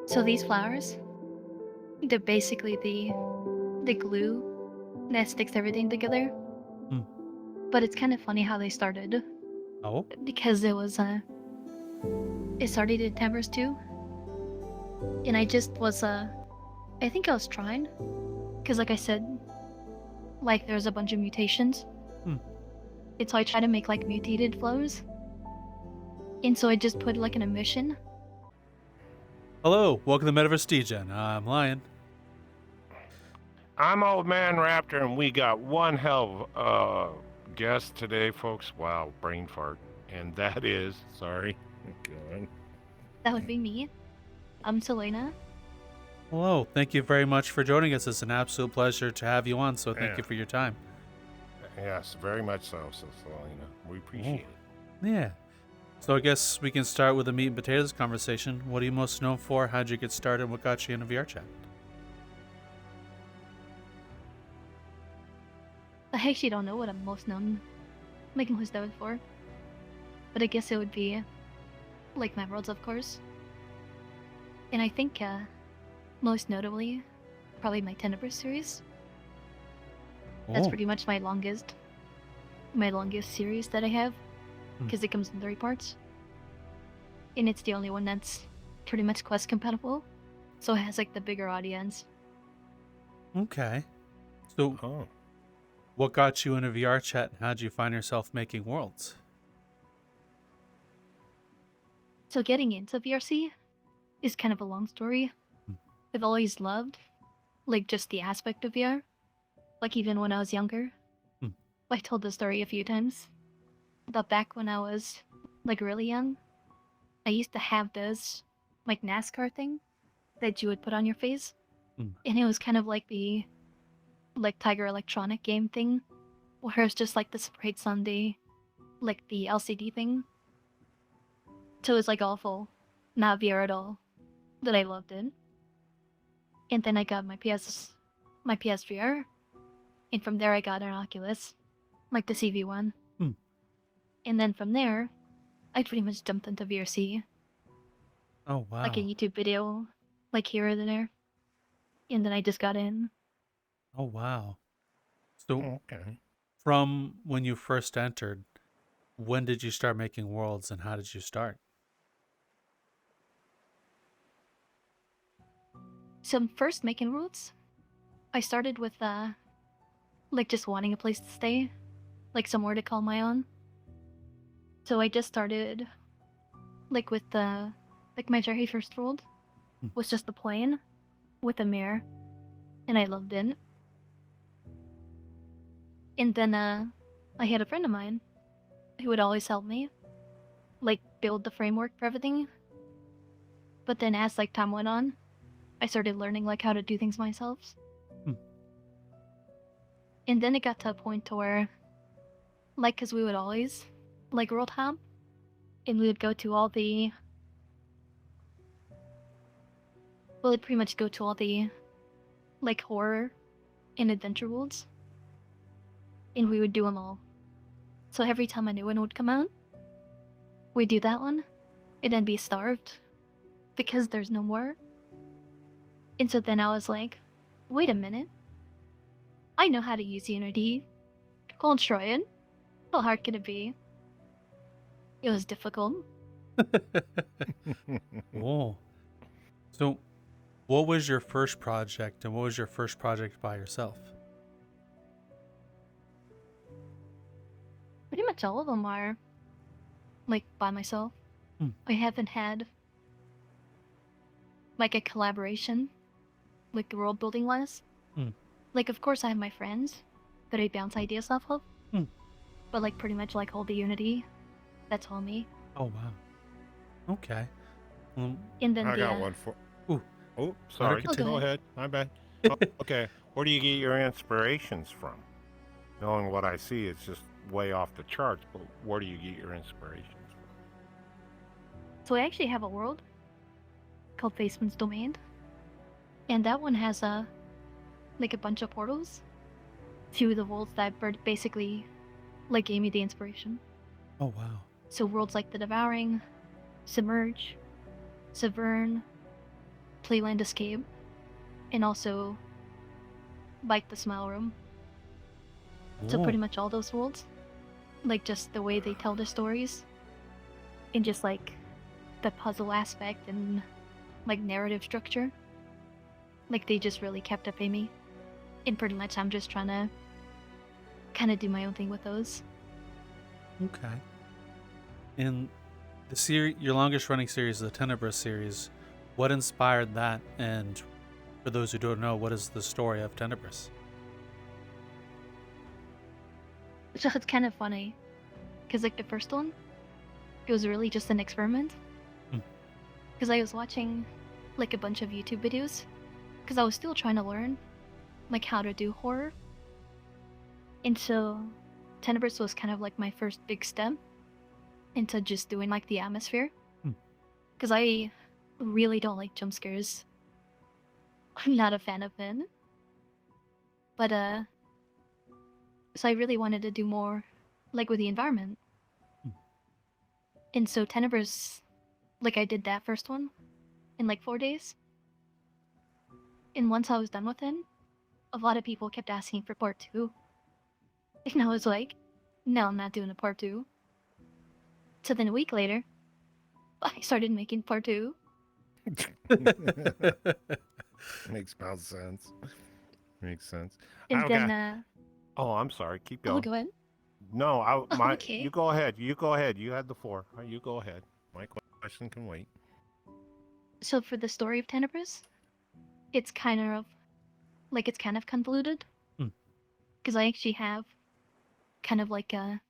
So these flowers, they're basically the glue that sticks everything together. Hmm. But it's kind of funny how they started Oh, because it started in Tenebrous too, and I just was I think I was trying because like I said, like there's a bunch of mutations, hmm. and so I try to make like mutated flows, and so I just put like an emission. Hello, welcome to Metaverse Degen. I'm Lion. I'm Old Man Raptor, and we got one hell of guest today, folks. Wow, brain fart. And that is, sorry. Go on. That would be me. I'm Salena. Hello, thank you very much for joining us. It's an absolute pleasure to have you on, so thank Yeah. you for your time. Yes, very much so, Selena. We appreciate it. Yeah. So I guess we can start with the meat and potatoes conversation. What are you most known for? How'd you get started? What got you into VRChat? I actually don't know what I'm most known, like most known for, but I guess it would be like my worlds, of course. And I think most notably, probably my Tenebrous series. That's Oh, pretty much my longest series that I have, Hmm. because it comes in 3 parts, and it's the only one that's pretty much quest compatible, so it has like the bigger audience. okay. So Oh, what got you into VRChat and how'd you find yourself making worlds? So getting into VRC is kind of a long story. Hmm. I've always loved, like, just the aspect of VR, like even when I was younger. Hmm. I told the story a few times. But back when I was like really young, I used to have this like NASCAR thing that you would put on your face, Hmm. and it was kind of like the like Tiger Electronic game thing, where it's just like the sprites on the like the LCD thing. So it's like awful, not VR at all. That I loved it, and then I got my PSVR, and from there I got an Oculus, like the CV one, Hmm. and then from there I pretty much jumped into VRC, Oh, like a wow. YouTube video, like here or there, and then I just got in. Oh, wow. So okay. from when you first entered, when did you start making worlds and how did you start? So first making worlds, I started with like just wanting a place to stay, like somewhere to call my own. So I just started like with the like my very first world Hmm. was just the plane with a mirror, and I loved it. And then I had a friend of mine who would always help me, like build the framework for everything. But then as like time went on, I started learning like how to do things myself. Hmm. And then it got to a point to where, like, cause we would always like world hop, and we would go to all the, well, it'd pretty much go to all the like horror and adventure worlds, and we would do them all. So every time a new one would come out, we'd do that one, and then be starved because there's no more. And so then I was like, wait a minute, I know how to use Unity. Go try it. How hard can it be? It was difficult. Oh. So what was your first project and what was your first project by yourself? Pretty much all of them are like by myself. Hmm. I haven't had like a collaboration, like world building wise. Hmm. Like, of course, I have my friends that I bounce ideas off of, Hmm. but like pretty much like all the Unity, that's all me. Oh, wow. Okay. Um, And then I the got one for. ooh, Oh, let her sorry. oh, go continue. Go ahead. ahead. My bad. Oh, okay. Where do you get your inspirations from? Knowing what I see, it's just way off the charts, but where do you get your inspirations from? So I actually have a world called Basement's Domain, and that one has like a bunch of portals to the worlds that basically like gave me the inspiration. Oh, wow. So worlds like the Devouring, Submerge, Severn, Playland Escape, and also Bike the Smile Room. So pretty much all those worlds, like just the way they tell their stories, and just like the puzzle aspect and like narrative structure, like they just really kept up in me. And pretty much I'm just trying to kind of do my own thing with those. Okay. In the series, your longest running series, the Tenebrous series, what inspired that? And for those who don't know, what is the story of Tenebrous? So it's kind of funny, because like the first one, it was really just an experiment. Because I was watching like a bunch of YouTube videos, because I was still trying to learn like how to do horror. And so Tenebrous was kind of like my first big step into just doing like the atmosphere. Because I really don't like jump scares. I'm not a fan of it. But so I really wanted to do more like with the environment. And so Tenebrous, like I did that first one in like 4 days. And once I was done with it, a lot of people kept asking for part 2. And I was like, no, I'm not doing a part 2. So then a week later, I started making part 2. Makes about sense. Makes sense. And then, Oh, I'm sorry. Keep oh, going. go ahead. No, Okay. You go ahead. You go ahead. You had the 4. You go ahead. My question can wait. So for the story of Tenebrous, it's kind of convoluted. Because I actually have kind of like an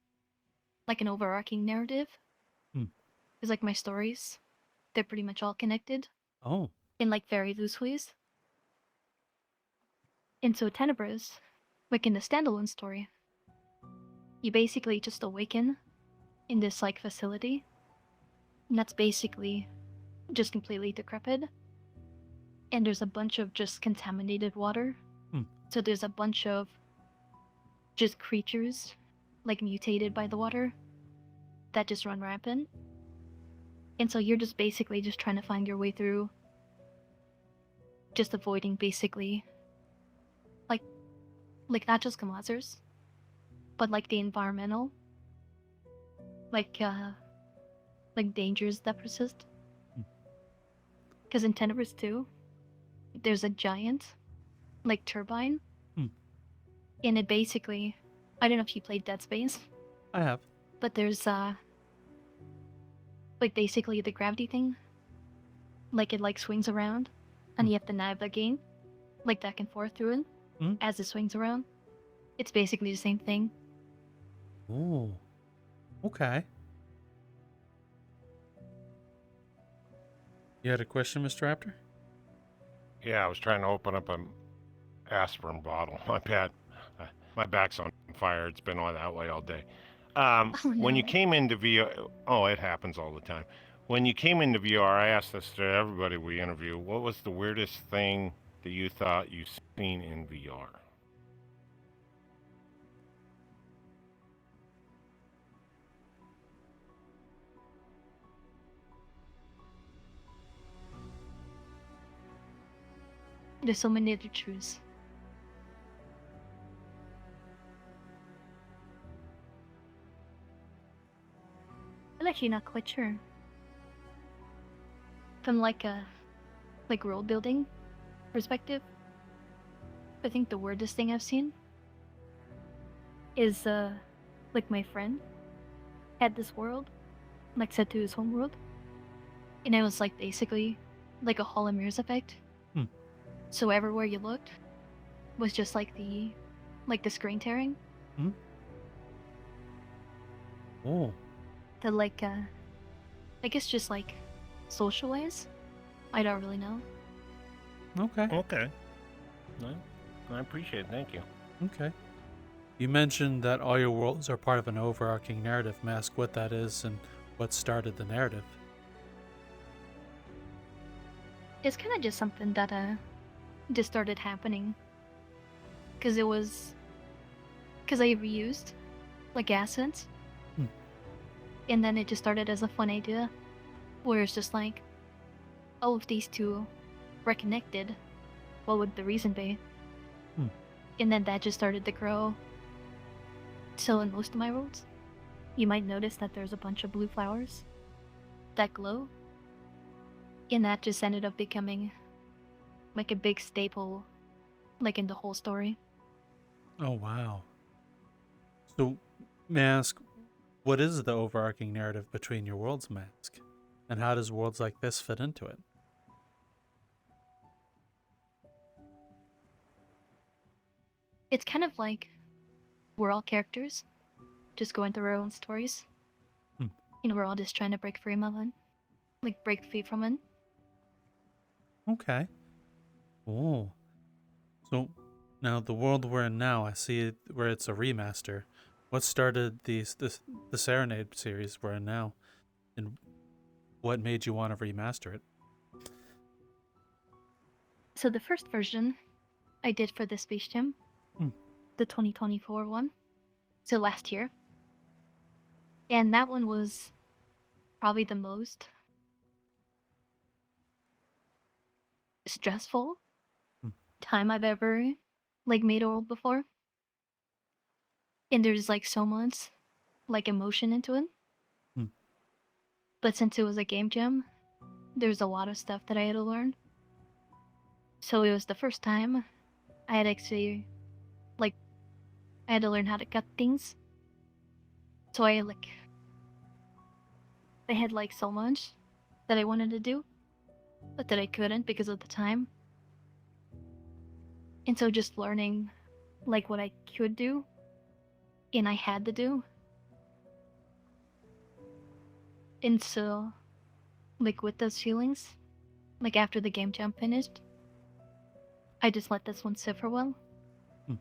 overarching narrative. Because like my stories, they're pretty much all connected. Oh. In like very loose ways. And so Tenebrous, like in the standalone story, you basically just awaken in this like facility. And that's basically just completely decrepit. And there's a bunch of just contaminated water. So there's a bunch of just creatures like mutated by the water that just run rampant. And so you're just basically just trying to find your way through, just avoiding basically like not just Kamazers, but like the environmental like dangers that persist. Because in Tenebrous 2, there's a giant like turbine. And it basically, I don't know if you played Dead Space. I have. But there's like basically the gravity thing, like it like swings around and you have to navigate like back and forth through it as it swings around. It's basically the same thing. Oh, okay. You had a question, Mr. Raptor? Yeah, I was trying to open up an aspirin bottle. My bad. My back's on fire. It's been on that way all day. When you came into VR, it happens all the time. When you came into VR, I asked this to everybody we interview. What was the weirdest thing that you thought you've seen in VR? There's so many other truths. I'm actually not quite sure. From like a world building perspective, I think the weirdest thing I've seen is like my friend had this world like set to his home world, and it was like basically like a Hall of Mirrors effect. So everywhere you looked was just like the screen tearing. Oh. The I guess just like socialize. I don't really know. Okay. Okay. No, I appreciate it. Thank you. Okay. You mentioned that all your worlds are part of an overarching narrative. May I ask what that is and what started the narrative? It's kind of just something that just started happening. Because I reused like assets. And then it just started as a fun idea where it's just like, oh, if these two reconnected, what would the reason be? Hmm. And then that just started to grow. So in most of my worlds, you might notice that there's a bunch of blue flowers that glow. And that just ended up becoming like a big staple, like in the whole story. Oh, wow. So, may I ask, what is the overarching narrative between your worlds, Mask? And how does worlds like this fit into it? It's kind of like we're all characters, just going through our own stories. Hmm. And we're all just trying to break free from it. Like, break free from it. Okay. Oh. So, now the world we're in now, I see it where it's a remaster. What started the Serenade series we're in now? And what made you want to remaster it? So the first version I did for the Space Jam, Hmm. the 2024 one, so last year. And that one was probably the most stressful Hmm. time I've ever like made a world before. And there's like so much like emotion into it. Hmm. But since it was a game jam, there's a lot of stuff that I had to learn. So it was the first time I had actually like I had to learn how to cut things. So I had like so much that I wanted to do, but that I couldn't because of the time. And so just learning like what I could do and I had to do. And so like with those feelings, like after the game jam finished, I just let this one sit for a while. Hmm.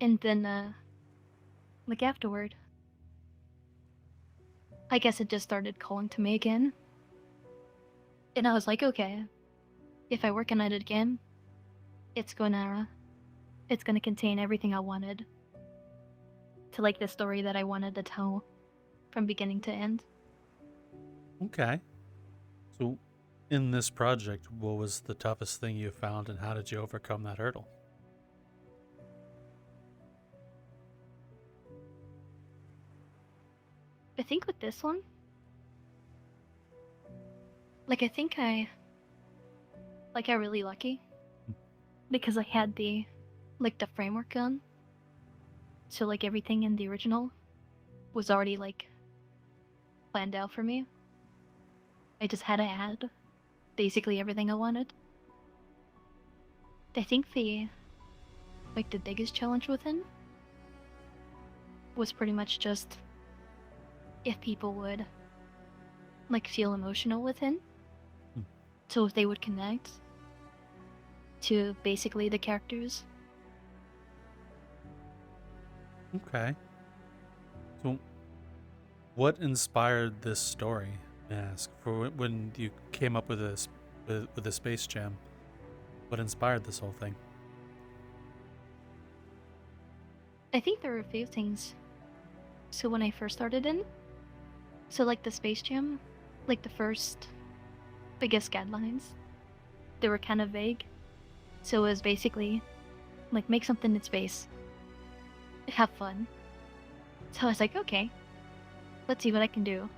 And then like afterward, I guess it just started calling to me again. And I was like, okay, if I work on it again, it's gonna contain everything I wanted to like the story that I wanted to tell from beginning to end. Okay. So, in this project, what was the toughest thing you found, and how did you overcome that hurdle? I think with this one, like I think I got really lucky because I had the framework on. So like everything in the original was already like planned out for me. I just had to add basically everything I wanted. I think the biggest challenge within was pretty much just if people would like feel emotional within. Hmm. So if they would connect to basically the characters. Okay. So, what inspired this story? May I ask, for when you came up with this with the Space Jam? What inspired this whole thing? I think there were a few things. So when I first started in, so like the Space Jam, like the first biggest guidelines, they were kind of vague. So it was basically like make something in space, have fun. So I was like, okay, let's see what I can do.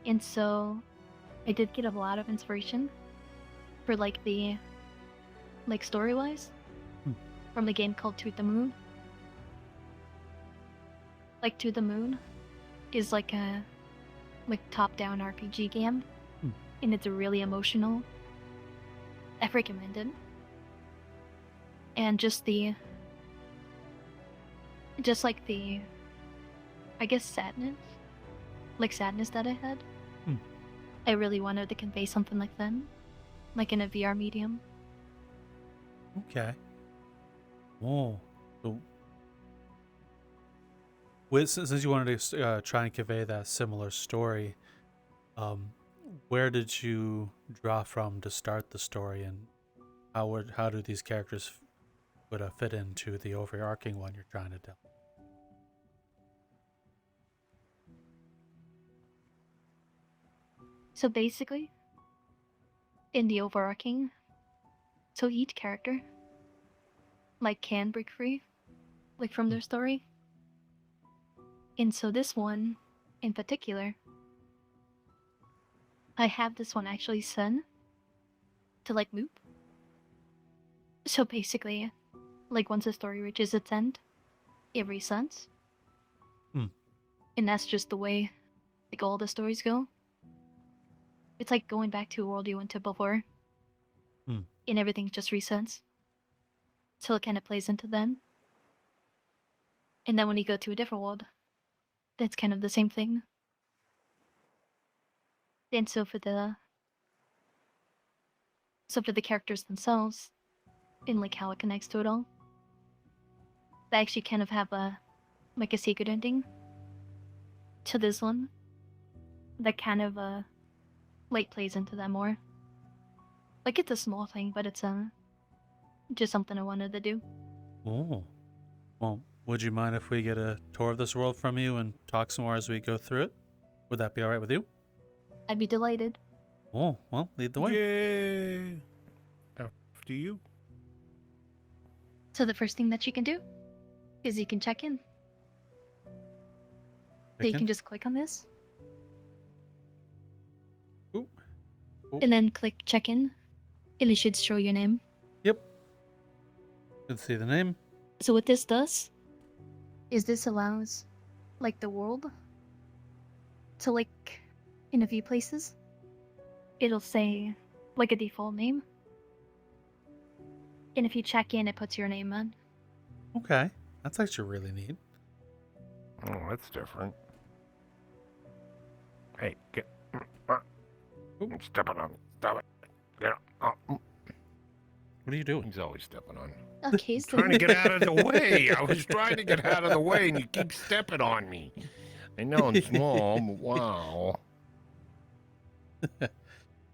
And so I did get a lot of inspiration for like the story wise Hmm. from the game called To the Moon. Like To the Moon is like a top-down RPG game, Hmm. and it's really emotional. I recommend it. And just like the I guess sadness that I had. Hmm. I really wanted to convey something like that, like in a VR medium. Okay. Oh, so since you wanted to try and convey that similar story, um, where did you draw from to start the story, and how do these characters would fit into the overarching one you're trying to tell? So basically, in the overarching. So each character, like, can break free, like, from their story. And so this one, in particular, I have this one actually set to, like, loop. So basically, like, once the story reaches its end, it resets. And that's just the way, like, all the stories go. It's like going back to a world you went to before. And everything just resets. So it kind of plays into them. And then when you go to a different world, that's kind of the same thing. And so for the characters themselves, and like how it connects to it all, they actually kind of have a secret ending to this one that kind of like plays into that more. Like, it's a small thing, but it's just something I wanted to do. Oh. Well, would you mind if we get a tour of this world from you and talk some more as we go through it? Would that be alright with you? I'd be delighted. Oh, well, lead the way. Yay! After you. So the first thing that you can do is you can check in. So you can just click on this. Ooh. Ooh. And then click check in. And it should show your name. Yep. Let's see the name. So what this does is this allows, like, the world to, like, in a few places, it'll say, like, a default name. And if you check in, it puts your name in. Okay. That's actually really neat. Oh, that's different. Hey, get. I'm stepping on. Stop it. Get up. What are you doing? He's always stepping on. Okay, so Trying to get out of the way. I was trying to get out of the way, and you keep stepping on me. I know I'm small, but wow.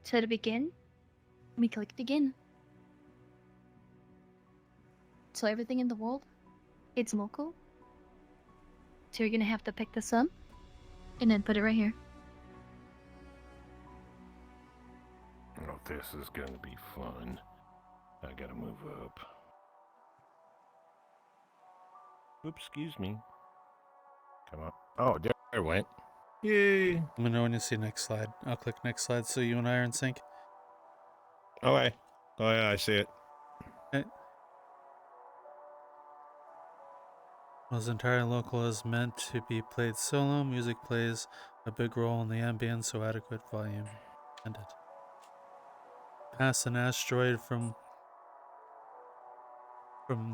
So to begin, we click begin. So everything in the world, it's local. So you're gonna have to pick this up and then put it right here. Oh, this is gonna be fun. I gotta move up. Oops, excuse me. Come on. Oh, there it went. Yay. Let me know when you see next slide. I'll click next slide so you and I are in sync. Okay. Oh, yeah, I see it. Okay. Was entirely local is meant to be played solo. Music plays a big role in the ambient, so adequate volume ended. Pass an asteroid from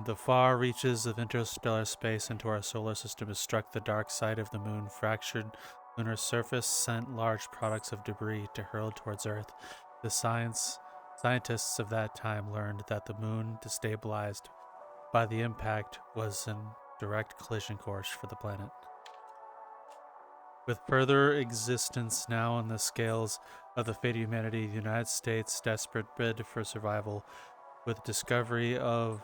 the far reaches of interstellar space into our solar system has struck the dark side of the moon. Fractured lunar surface sent large products of debris to hurl towards Earth. The scientists of that time learned that the moon, destabilized by the impact, was in direct collision course for the planet. With further existence now on the scales of the fate of humanity, the United States' desperate bid for survival, with discovery of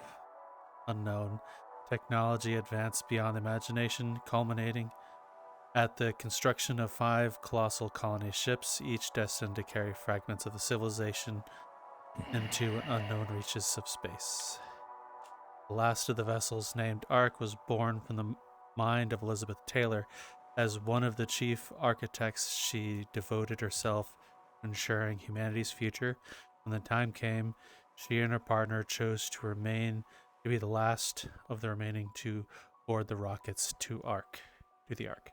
unknown technology advanced beyond imagination, culminating at the construction of 5 colossal colony ships, each destined to carry fragments of the civilization into unknown reaches of space. The last of the vessels, named Ark, was born from the mind of Elizabeth Taylor. As one of the chief architects, she devoted herself to ensuring humanity's future. When the time came, she and her partner chose to be the last of the remaining to board the rockets to the Ark.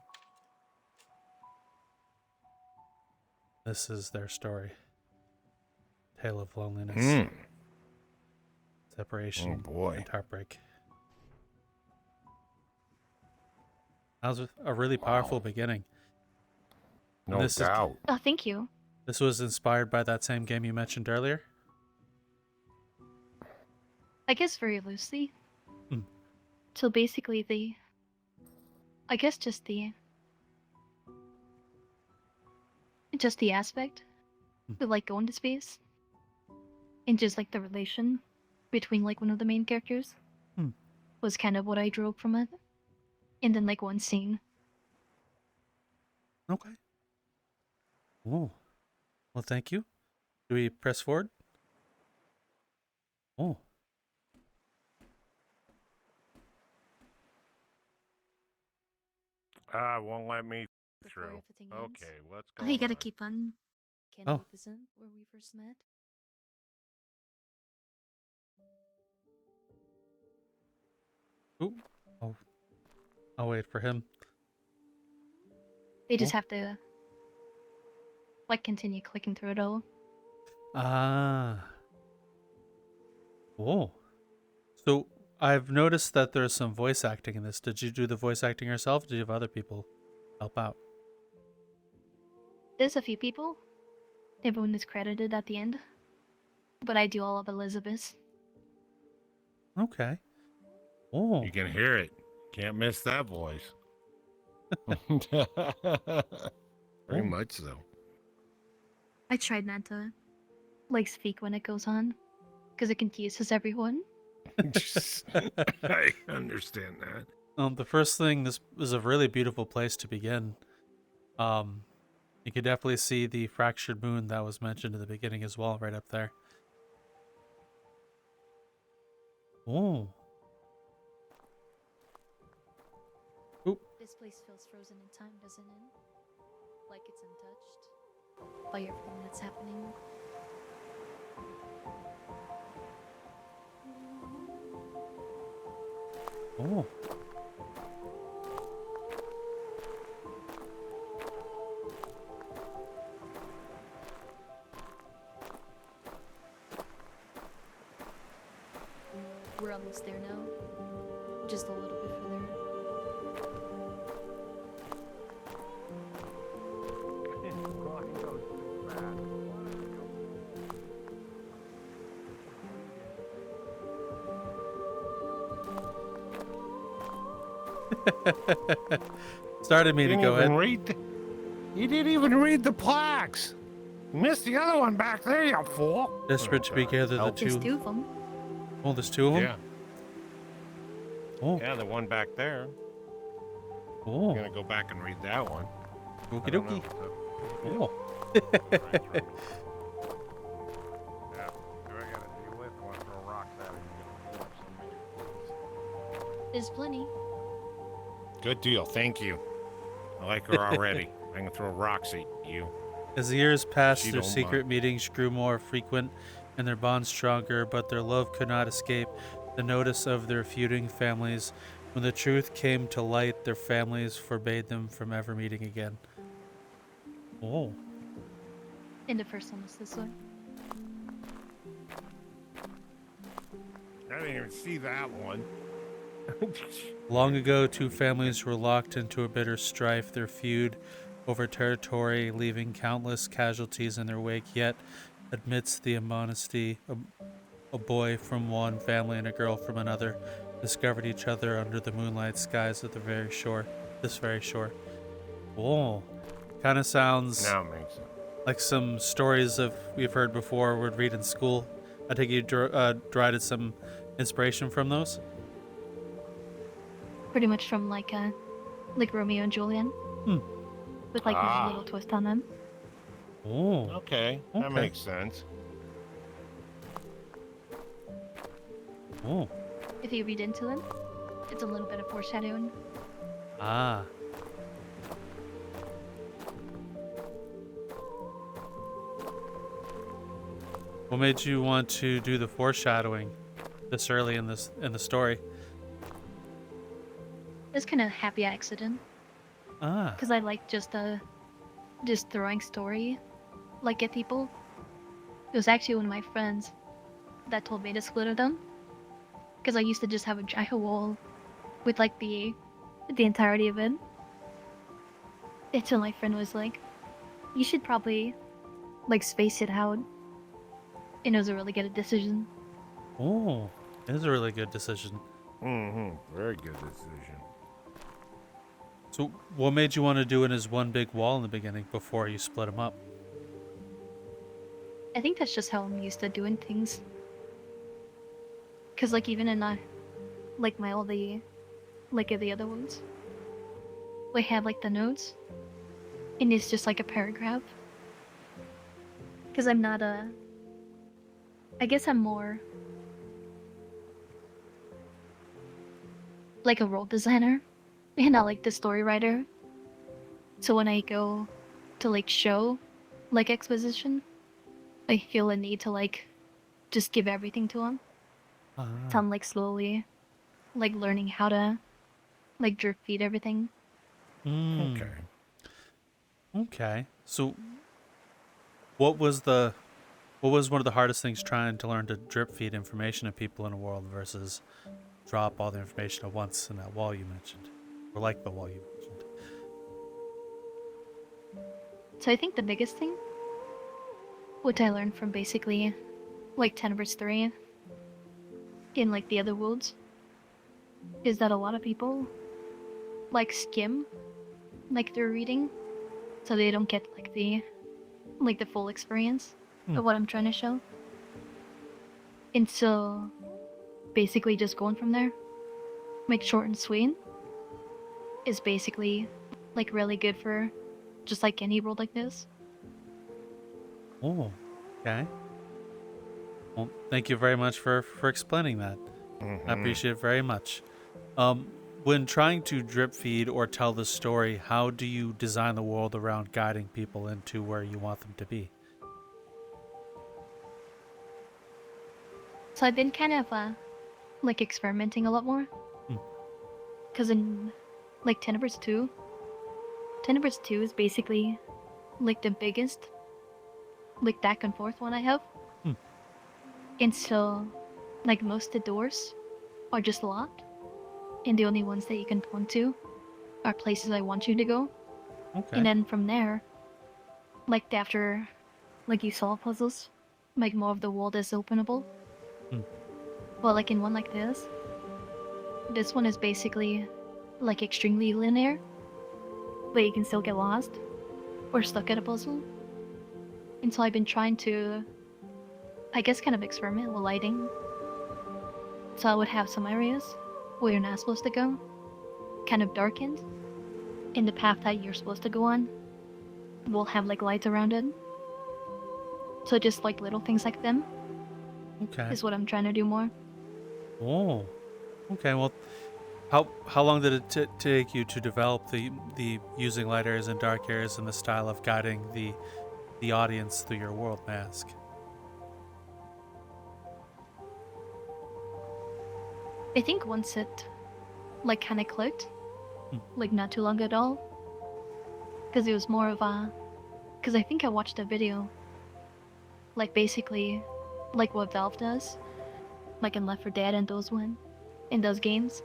This is their story. Tale of loneliness, separation, and heartbreak. That was a really powerful beginning. No doubt. Oh, thank you. This was inspired by that same game you mentioned earlier? I guess very loosely. So basically I guess just the aspect of, like, going to space and just, like, the relation between, like, one of the main characters was kind of what I drew up from it. And then, like, one scene. Okay. Oh. Well, thank you. Do we press forward? Oh. Won't let me Before through. everything ends. Okay, what's Oh, going you gotta on? keep on. Can Oh. isn't where we first met. Ooh. Oh. I'll wait for him. They just Oh. have to like continue clicking through it all. Ah. Whoa. So I've noticed that there's some voice acting in this. Did you do the voice acting yourself? Did you have other people help out? There's a few people. Everyone is credited at the end. But I do all of Elizabeth's. Okay. Oh. You can hear it. Can't miss that voice. Very much so. I tried not to like speak when it goes on. Because it confuses everyone. I understand that. The first thing, this is a really beautiful place to begin. You could definitely see the fractured moon that was mentioned in the beginning as well, right up there. Oh. Oop. This place feels frozen in time, doesn't it? Like it's untouched by everything that's happening. Oh. We're almost there now. Just a little bit further. Started me to go ahead. You didn't even read the plaques. You missed the other one back there, you fool. Desperate to be together, the There's two. two of them. Oh, there's two of them? Yeah. Oh. Yeah, the one back there. Oh. I'm gonna go back and read that one. Okie I don't dokie. know. Oh. Yeah. Do I gotta deal with? I want to throw rocks at it. There's plenty. Good deal. Thank you. I like her already. I can throw rocks at you. As the years passed, She their don't secret mind. meetings grew more frequent and their bond stronger, but their love could not escape the notice of their feuding families. When the truth came to light, their families forbade them from ever meeting again. Oh. And the first one was this one. I didn't even see that one. Long ago, two families were locked into a bitter strife, their feud over territory, leaving countless casualties in their wake. Yet, amidst the amnesty, a boy from one family and a girl from another discovered each other under the moonlight skies of this very shore. Oh, kind of sounds Now it makes sense. like some stories we've heard before, would read in school. I think you derived some inspiration from those. Pretty much from like Romeo and Juliet. With like a little twist on them. Oh, Okay, that Okay. makes sense. oh, If you read into them, it's a little bit of foreshadowing. ah. What made you want to do the foreshadowing this early in the story? It's kind of a happy accident. Ah. Because I like just throwing story like at people. It was actually one of my friends that told me to split them. Because I used to just have a giant wall with like the entirety of it. Until my friend was like, you should probably like space it out. And it was a really good decision. Oh, it is a really good decision. Mm-hmm. Very good decision. So, what made you want to do it as one big wall in the beginning before you split them up? I think that's just how I'm used to doing things. Cause like even in like my all the other ones, we have like the notes, and it's just like a paragraph. Because I'm not I guess I'm more like a role designer and not like the story writer. So when I go to like show like exposition, I feel a need to like just give everything to him. So Ah. I'm like slowly like learning how to like drip feed everything. Mm. Okay. Okay. So what was one of the hardest things trying to learn to drip feed information to people in a world versus drop all the information at once in that wall you mentioned? Or like the wall you mentioned. So I think the biggest thing, what I learned from basically like Tenebrous 3 in like the other worlds, is that a lot of people like skim like their reading, so they don't get like the full experience of what I'm trying to show. And so basically just going from there, like short and sweet, is basically like really good for just like any world like this. Oh, okay. Well, thank you very much for explaining that. I appreciate it very much. When trying to drip feed or tell the story, how do you design the world around guiding people into where you want them to be? So I've been kind of like experimenting a lot more. Because in like Tenebrous 2 is basically like the biggest like back and forth one I have. And so like most of the doors are just locked, and the only ones that you can point to are places I want you to go. Okay. And then from there, like after like you solve puzzles, like more of the world is openable. But like in one like this one is basically like extremely linear, but you can still get lost or stuck at a puzzle. And so I've been trying to, I guess, kind of experiment with lighting. So I would have some areas where you're not supposed to go, kind of darkened, and the path that you're supposed to go on will have like lights around it. So just like little things like them Okay. is what I'm trying to do more. Oh. Okay. Well, how long did it take you to develop the using light areas and dark areas and the style of guiding the audience through your world, may I ask? I think once it like kind of clicked, like not too long at all, because it was more of because I think I watched a video, like basically, like what Valve does, like in Left 4 Dead and in those games.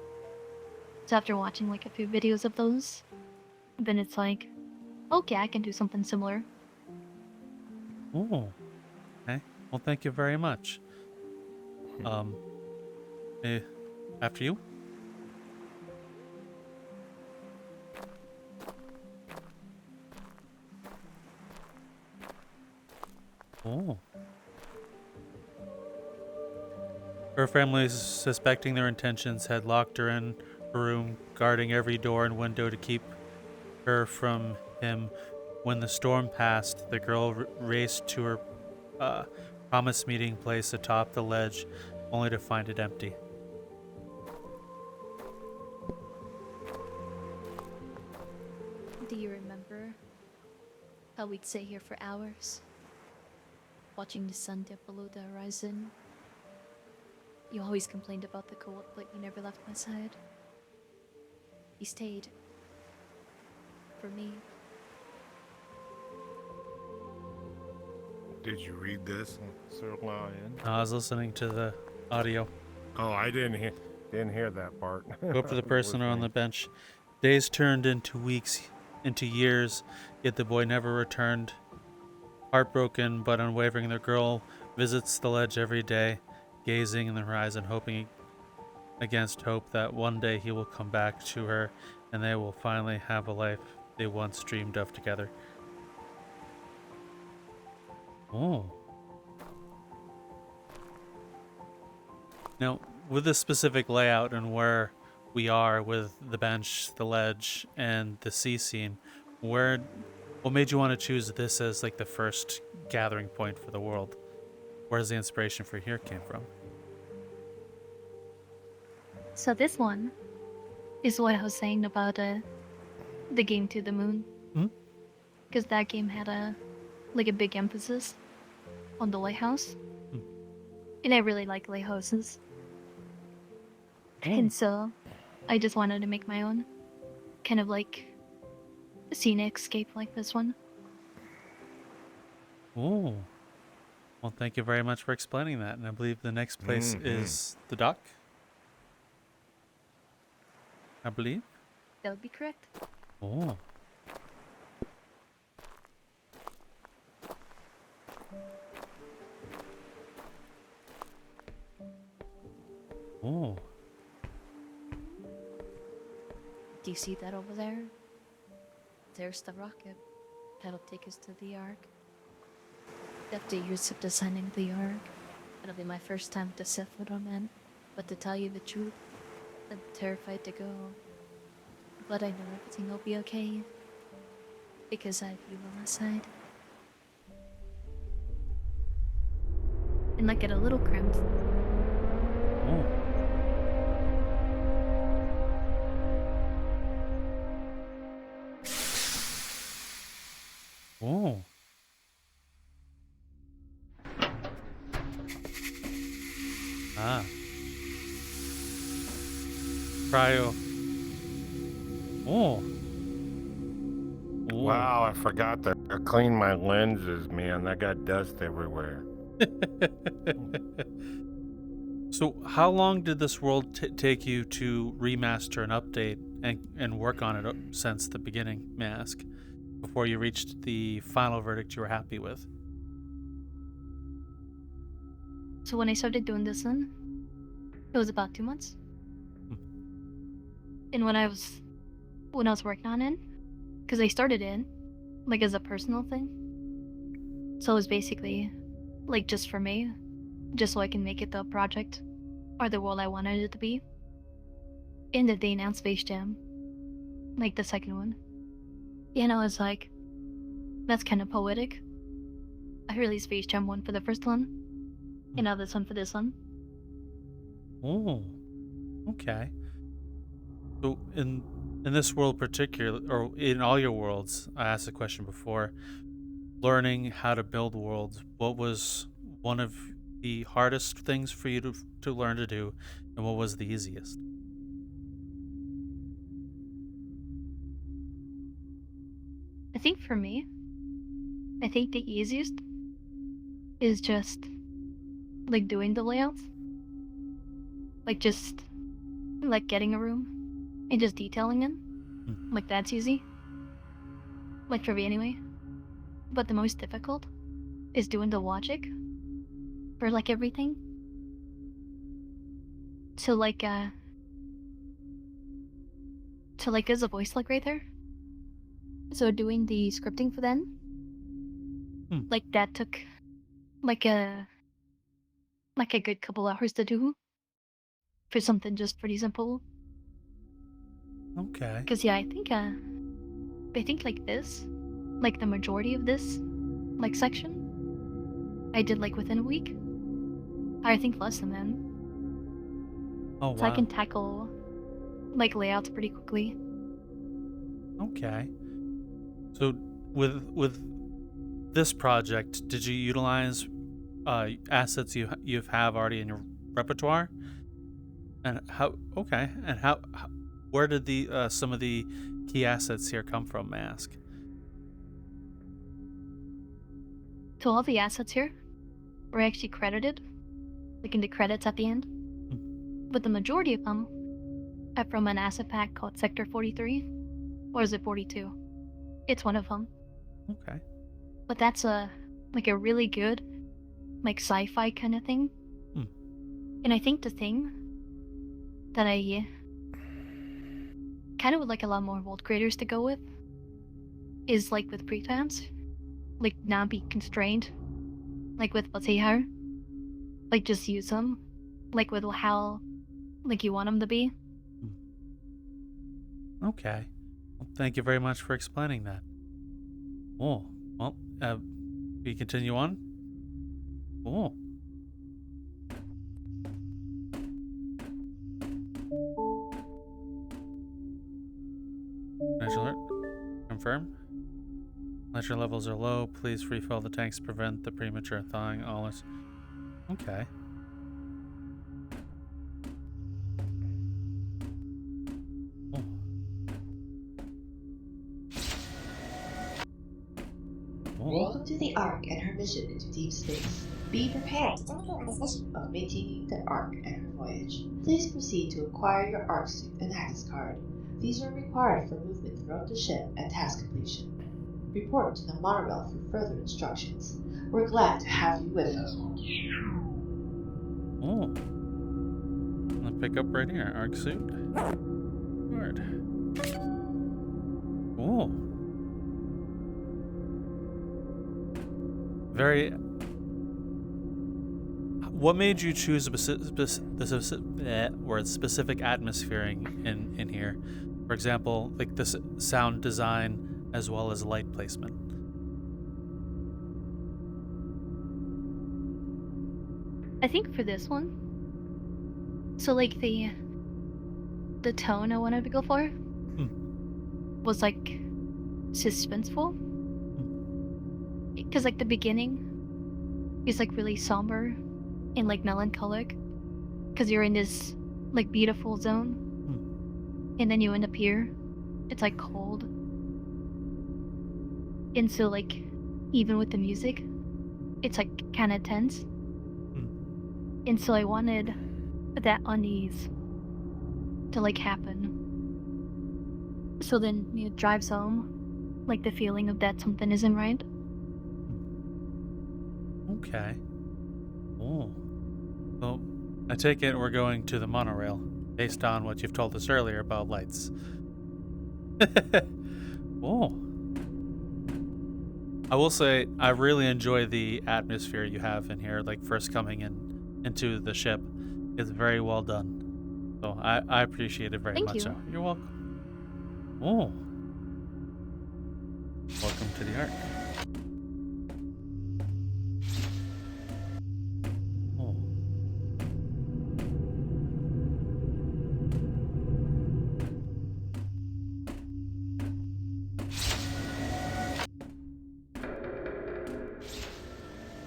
So after watching like a few videos of those, then it's like, okay, I can do something similar. Oh. Okay. Well, thank you very much. After you. Oh. Her family, suspecting their intentions, had locked her in her room, guarding every door and window to keep her from him. When the storm passed, the girl raced to her promised meeting place atop the ledge, only to find it empty. Do you remember how we'd sit here for hours, watching the sun dip below the horizon? You always complained about the cold, but you never left my side. You stayed. For me. Did you read this, Sir Lion? I was listening to the audio. Oh, I didn't hear that part. Go for the person on the bench. Days turned into weeks, into years, yet the boy never returned. Heartbroken but unwavering, the girl visits the ledge every day, gazing in the horizon, hoping against hope that one day he will come back to her and they will finally have a life they once dreamed of together. Oh. Now, with this specific layout and where we are with the bench, the ledge, and the sea scene, what What made you want to choose this as like the first gathering point for the world? Where's the inspiration for here came from? So this one is what I was saying about the game To the Moon. Because that game had a big emphasis on the lighthouse. And I really like lighthouses. And so I just wanted to make my own kind of like scenic escape like this one. Oh. Well, thank you very much for explaining that. And I believe the next place is the dock. I believe. That would be correct. Oh. Oh. Do you see that over there? There's the rocket. That'll take us to the Ark. After years of designing the Ark, it'll be my first time to set foot on it. But to tell you the truth, I'm terrified to go. But I know everything will be okay. Because I have you on my side. And I get a little cramped. Oh. Oh. Ah. Cryo. Oh. Oh. Wow, I forgot to clean my lenses, man. I got dust everywhere. So how long did this world take you to remaster and update and work on it since the beginning, may I ask, before you reached the final verdict you were happy with? So when I started doing this one, it was about 2 months. And when I was working on it, because I started it like as a personal thing, so it was basically like just for me, just so I can make it the project or the world I wanted it to be. And if they announced Space Jam, like the second one, you know, it's like, that's kind of poetic. I released Space Jam 1 for the first one, and now this one for this one. Oh, okay. So in this world particular, or in all your worlds, I asked the question before, learning how to build worlds, what was one of the hardest things for you to learn to do, and what was the easiest? I think for me, I think the easiest is just like doing the layouts. Like just like getting a room and just detailing it. Like that's easy. Like for me anyway. But the most difficult is doing the logic for like everything. So like there's a voice like right there. So doing the scripting for them, like that took like a good couple hours to do for something just pretty simple. Okay. Cause yeah, I think like this, like the majority of this, like section, I did like within a week. I think less than that. Oh wow. So I can tackle like layouts pretty quickly. Okay. So with this project, did you utilize assets you have already in your repertoire? And how? Okay. And how where did the some of the key assets here come from, may I ask? So all the assets here were actually credited, like in the credits at the end. But the majority of them are from an asset pack called Sector 43, or is it 42? It's one of them. Okay. But that's a really good like sci-fi kind of thing. And I think the thing that I kind of would like a lot more world creators to go with is like with pretense, like not be constrained, like with Valaha, like just use them, like with how like you want them to be. Okay. Well, thank you very much for explaining that. Oh, well, we continue on. Oh. Nice alert. Confirm. Nitrogen levels are low. Please refill the tanks to prevent the premature thawing. All is okay. Oh. Oh. Welcome to the Ark and her mission into deep space. Be prepared of maintaining the Ark and her voyage. Please proceed to acquire your Ark suit and access card. These are required for movement throughout the ship and task completion. Report to the monorail for further instructions. We're glad to have you with us. Oh. I'll pick up right here. Arc suit. Word. Oh. Very. What made you choose a specific atmosphere in here? For example, like this sound design as well as light placement. I think for this one, so like the tone I wanted to go for was like suspenseful, because like the beginning is like really somber and like melancholic, because you're in this like beautiful zone, and then you end up here, it's like cold, and so like even with the music, it's like kind of tense. And so I wanted that unease to like happen. So then it drives home like the feeling of that something isn't right. Okay. Oh. Well, I take it we're going to the monorail based on what you've told us earlier about lights. Oh. I will say I really enjoy the atmosphere you have in here, like first coming into the ship. It's very well done. So I appreciate it very Thank much. you. So you're welcome. Oh. Welcome to the Ark. Oh.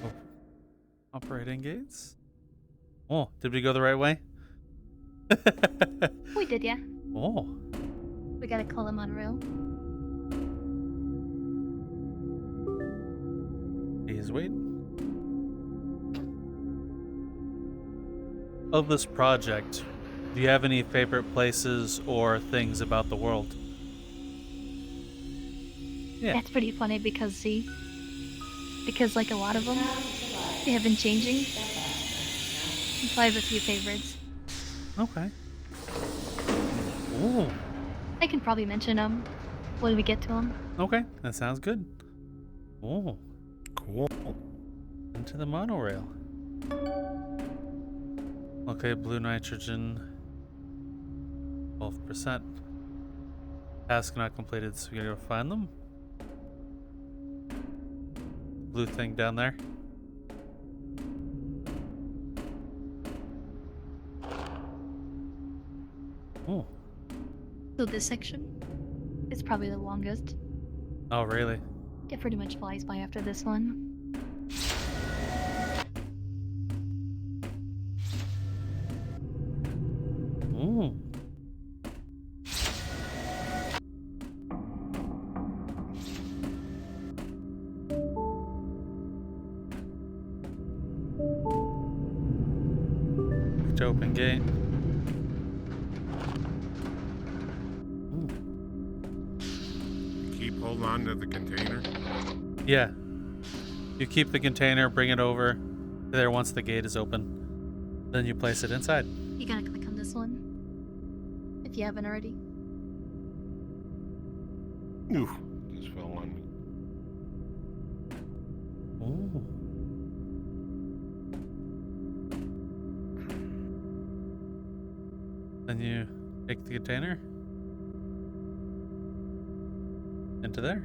Oh. Operating gates? Oh, did we go the right way? We did, yeah. Oh. We gotta call the monorail. Please wait. Of this project, do you have any favorite places or things about the world? Yeah. That's pretty funny because like a lot of them, they have been changing. So I have a few favorites. Okay. Ooh. I can probably mention them when we get to them. Okay, that sounds good. Oh, Cool. into the monorail. Okay, blue nitrogen, 12%. Task not completed, so we gotta go find them. Blue thing down there. Oh. So this section is probably the longest. Oh, really? It pretty much flies by after this one. Ooh. To open gate. Keep holding on to the container. Yeah. You keep the container, bring it over there once the gate is open. Then you place it inside. You gotta click on this one if you haven't already. Ooh, just fell on me. Ooh. Then you take the container into there.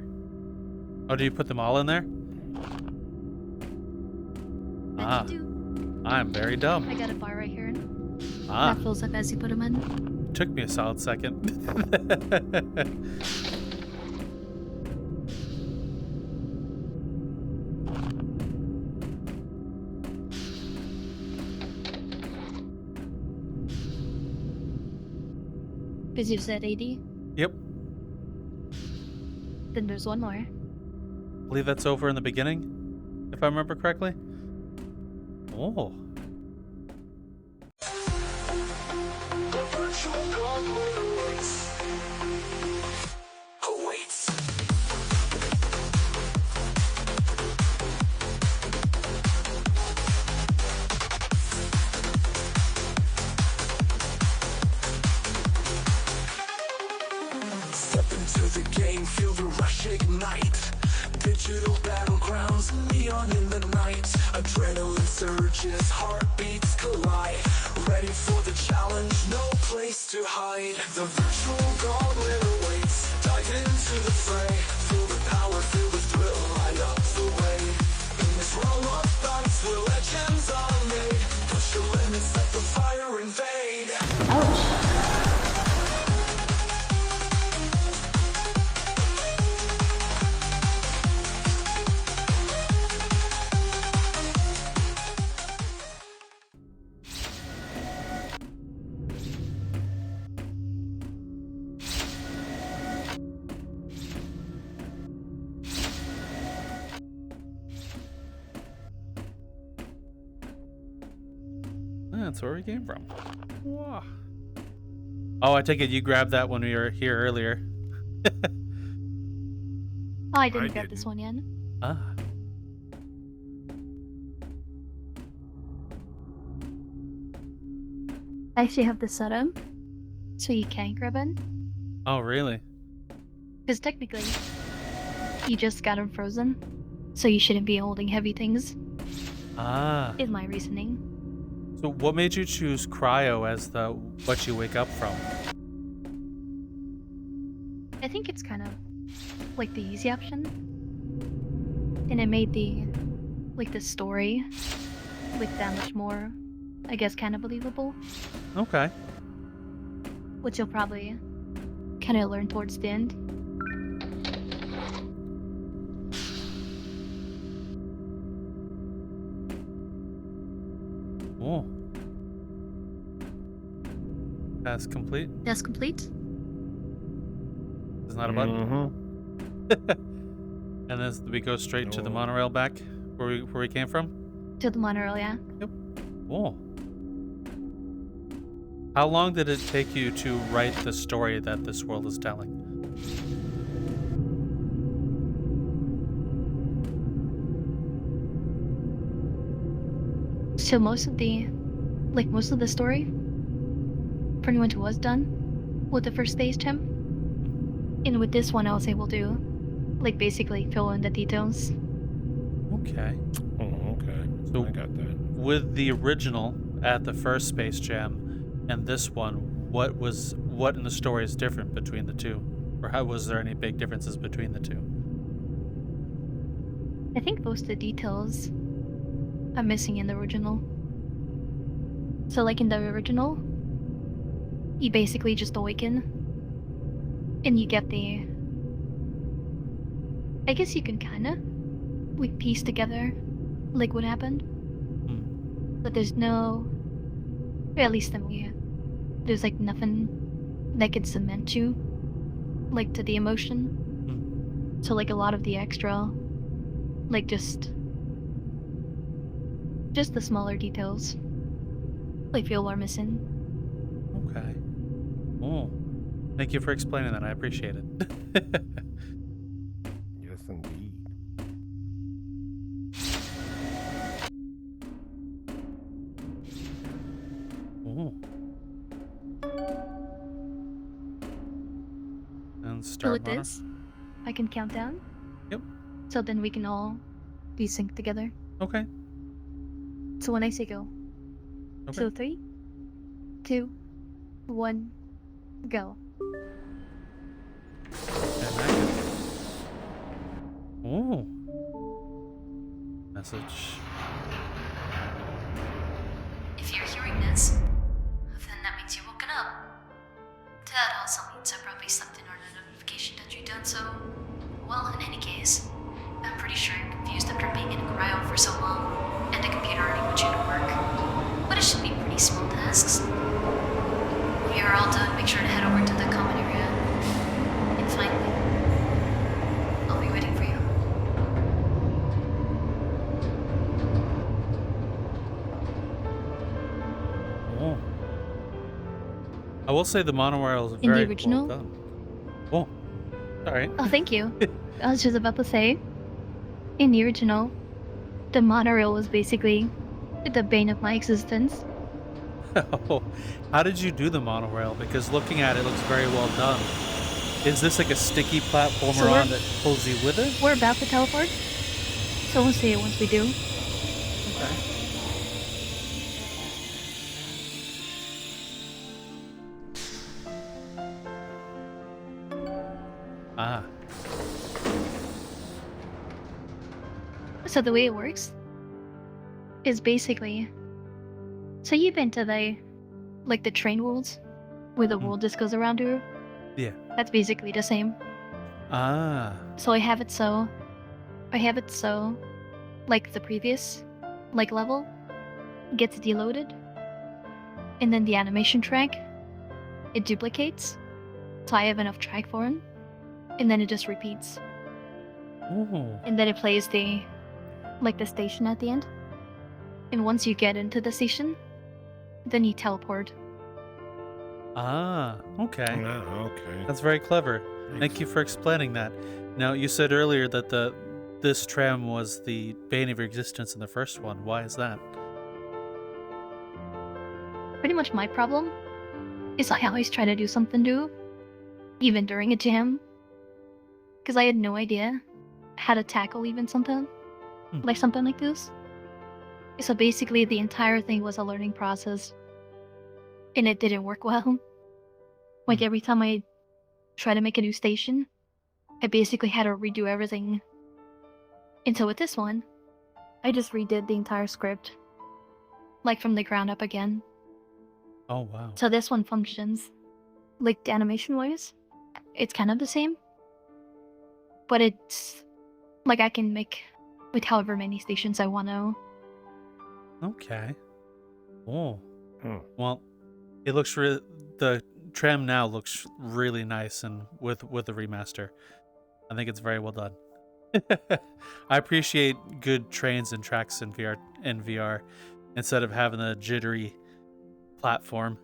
Oh, do you put them all in there? That you do. I'm very dumb. I got a bar right here. Ah, That fills up as you put them in. took me a solid second. Because you said 80. Yep. Then there's one more. I believe that's over in the beginning, if I remember correctly. Oh. Step into the game, feel the rush ignite. Digital battlegrounds, neon in the night. Adrenaline surges, heartbeats collide. Ready for the challenge, no place to hide. The virtual gauntlet awaits. Dive into the fray. Feel the power, feel the thrill, light up the way. In this realm of thoughts, where legends are made. Push the limits, let the fire invade. Ouch. That's where we came from. Whoa. Oh, I take it you grabbed that when we were here earlier. Oh, I didn't I grab this didn't. one yet. Ah. I actually have this set up, so you can grab it. Oh, really? Because technically, you just got them frozen, so you shouldn't be holding heavy things, Ah. is my reasoning. So what made you choose cryo as the what you wake up from? I think it's kind of like the easy option, and it made the story like that much more, I guess, kind of believable, Okay. which you'll probably kind of learn towards the end. Oh. That's complete. That's complete. Isn't that a button? Mm-hmm. And then we go straight to the No. monorail back where we came from? To the monorail, yeah. Oh. How long did it take you to write the story that this world is telling? So most of the story pretty much was done with the first space gem. And with this one I was able to basically fill in the details. Okay. Oh, okay. So- I got that. With the original at the first Space Jam and this one, what in the story is different between the two? Or how was there any big differences between the two? I think most of the details are missing in the original. So like in the original, you basically just awaken and you get the, I guess you can kinda piece together what happened. But there's no, or at least there's nothing that could cement you to the emotion. So a lot of the extra just the smaller details I feel are missing. Okay. Oh. Thank you for explaining that. I appreciate it. Yes, indeed. Oh. And So start with mono- this, I can count down. Yep. So then we can all be synced together. Okay. So when I say go. Okay. So 3, 2, 1, go. And that Oh. Message. If you're hearing this, then that means you've woken up. That also means I probably slept in on a notification that you've done so. Well, in any case, I'm pretty sure you're confused after being in a cryo for so long, and the computer already put you to work. But it should be pretty small tasks. When you're all done, make sure to head over to the common area. And finally, I'll be waiting for you. Oh. I will say the monorail is In the very original? well done. Oh. Sorry. Oh, thank you. I was just about to say, in the original, the monorail was basically the bane of my existence. Oh, how did you do the monorail? Because looking at it, looks very well done. Is this like a sticky platformer So we're- on that pulls you with it? We're about to teleport, so we'll see it once we do. Okay. Ah. So the way it works is basically, so you've been to the train worlds, where the world just goes around you. Yeah. That's basically the same. Ah. So I have it so, like the previous, level, gets deloaded, and then the animation track, it duplicates, so I have enough track for it, and then it just repeats, Oh. and then it plays the station at the end, and once you get into the station, then you teleport. Ah. Okay. Oh, okay. That's very clever. Thank you for explaining that. Now, you said earlier that this tram was the bane of your existence in the first one. Why is that? Pretty much my problem is I always try to do something new, even during a jam, because I had no idea how to tackle even something like this. So basically, the entire thing was a learning process, and it didn't work well. Like every time I try to make a new station, I basically had to redo everything. And so with this one, I just redid the entire script, from the ground up again. Oh, wow. So this one functions, animation-wise, it's kind of the same. But it's, I can make with however many stations I want to. Okay. Oh. Hmm. Well, it looks the tram now looks really nice, and with the remaster, I think it's very well done. I appreciate good trains and tracks in VR instead of having a jittery platform.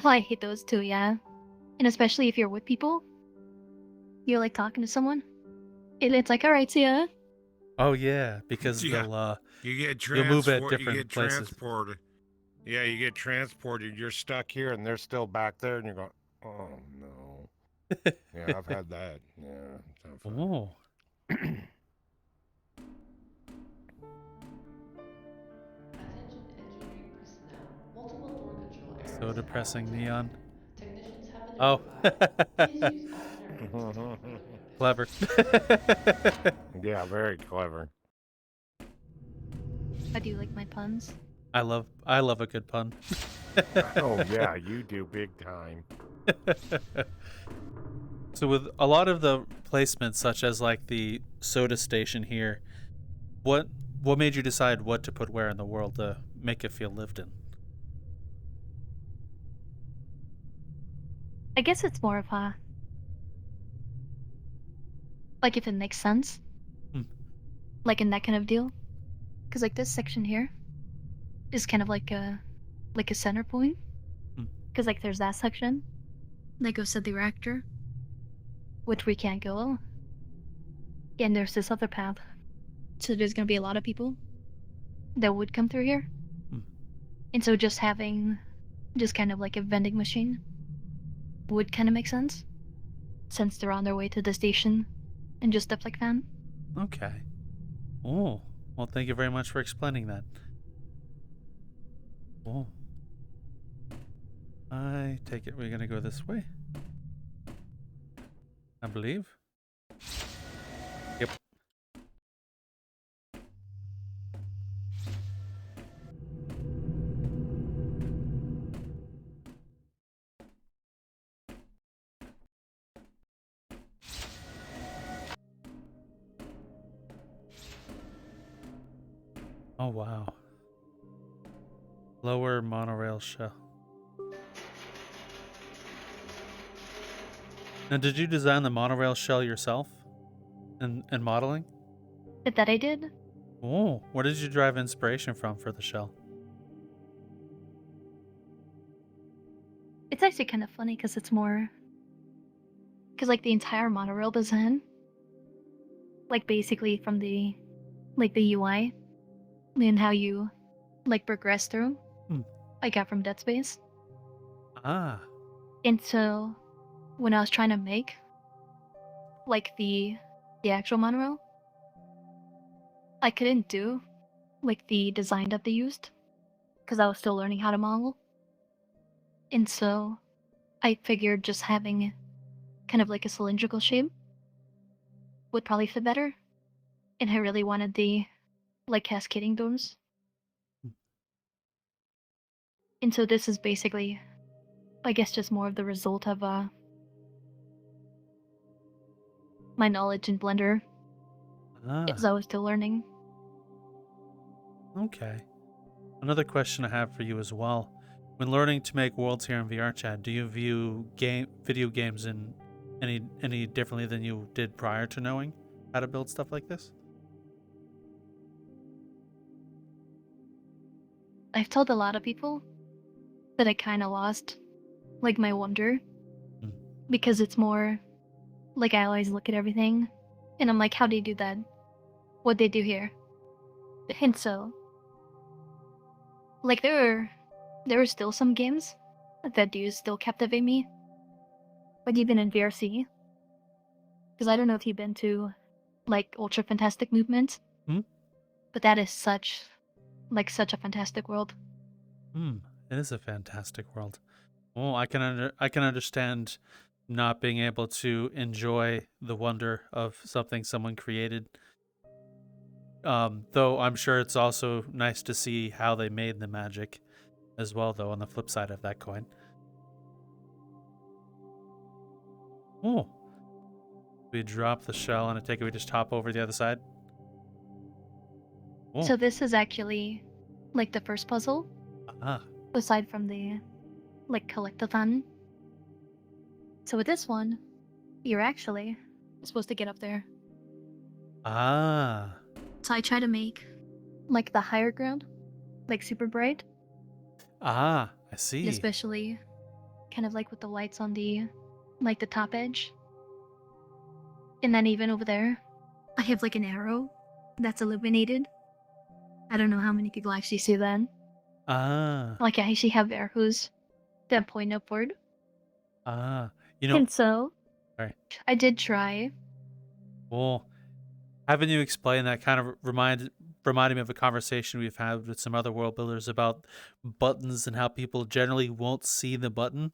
I hate those too, yeah. And especially if you're with people, you're talking to someone, and it's alright, see ya. Oh yeah, because Yeah. they'll You get You'll move at you different get places. transported. Yeah, you get transported. You're stuck here, and they're still back there, and you're going, "Oh no." Yeah, I've had that. Yeah. it's not fun. Oh. Attention engineering personnel. Multiple door control errors. So depressing, have been Neon. detected. Technicians have been Oh. notified. Please use alternate routes for further Clever. Yeah, very clever. I do like my puns. I love a good pun. Oh yeah, you do big time. So with a lot of the placements, such as the soda station here, what made you decide what to put where in the world to make it feel lived in? I guess it's more of a, if it makes sense, Hmm. in that kind of deal. Because this section here is kind of like a center point. Hmm. Because there's that section that goes to the reactor, which we can't go. And there's this other path. So there's gonna be a lot of people that would come through here. Hmm. And so just having kind of a vending machine would kind of make sense, since they're on their way to the station and just stuff like that. Okay. Oh, well, thank you very much for explaining that. Oh. I take it we're gonna go this way, I believe. Oh, wow. Lower monorail shell. Now, did you design the monorail shell yourself in modeling? That I did. Oh, where did you derive inspiration from for the shell? It's actually kind of funny because it's more. Because, like, the entire monorail design, like, basically from the UI and how you, like, progress through, I got from Dead Space. Ah. And so, when I was trying to make, like, the actual monorail, I couldn't do, like, the design that they used, because I was still learning how to model. And so, I figured just having kind of like a cylindrical shape would probably fit better. And I really wanted the, like, cascading domes. And so this is basically, I guess, just more of the result of my knowledge in Blender as I was still learning. Okay. Another question I have for you as well. When learning to make worlds here in VRChat, do you view video games in any differently than you did prior to knowing how to build stuff like this? I've told a lot of people that I kind of lost, like, my wonder, because it's more like I always look at everything and I'm like, how do you do that? What'd they do here? And so, like, there are still some games that do still captivate me, but even in VRC, because I don't know if you've been to, like, Ultra Fantastic Movement, but that is such a fantastic world. It is a fantastic world. Well, I can understand not being able to enjoy the wonder of something someone created. Though I'm sure it's also nice to see how they made the magic as well, though, on the flip side of that coin. Oh. We drop the shell and I take it we just hop over the other side. Oh. So this is actually, like, the first puzzle. Aside from the, like, collectathon. So with this one, you're actually supposed to get up there. So I try to make, like, the higher ground, like, super bright. I see. And especially kind of like with the lights on the, like, the top edge. And then even over there, I have, like, an arrow that's illuminated. I don't know how many people actually see that. Like, I actually have arrows that point upward. And so, sorry. I did try. Well, having you explain that kind of reminded me of a conversation we've had with some other world builders about buttons and how people generally won't see the button.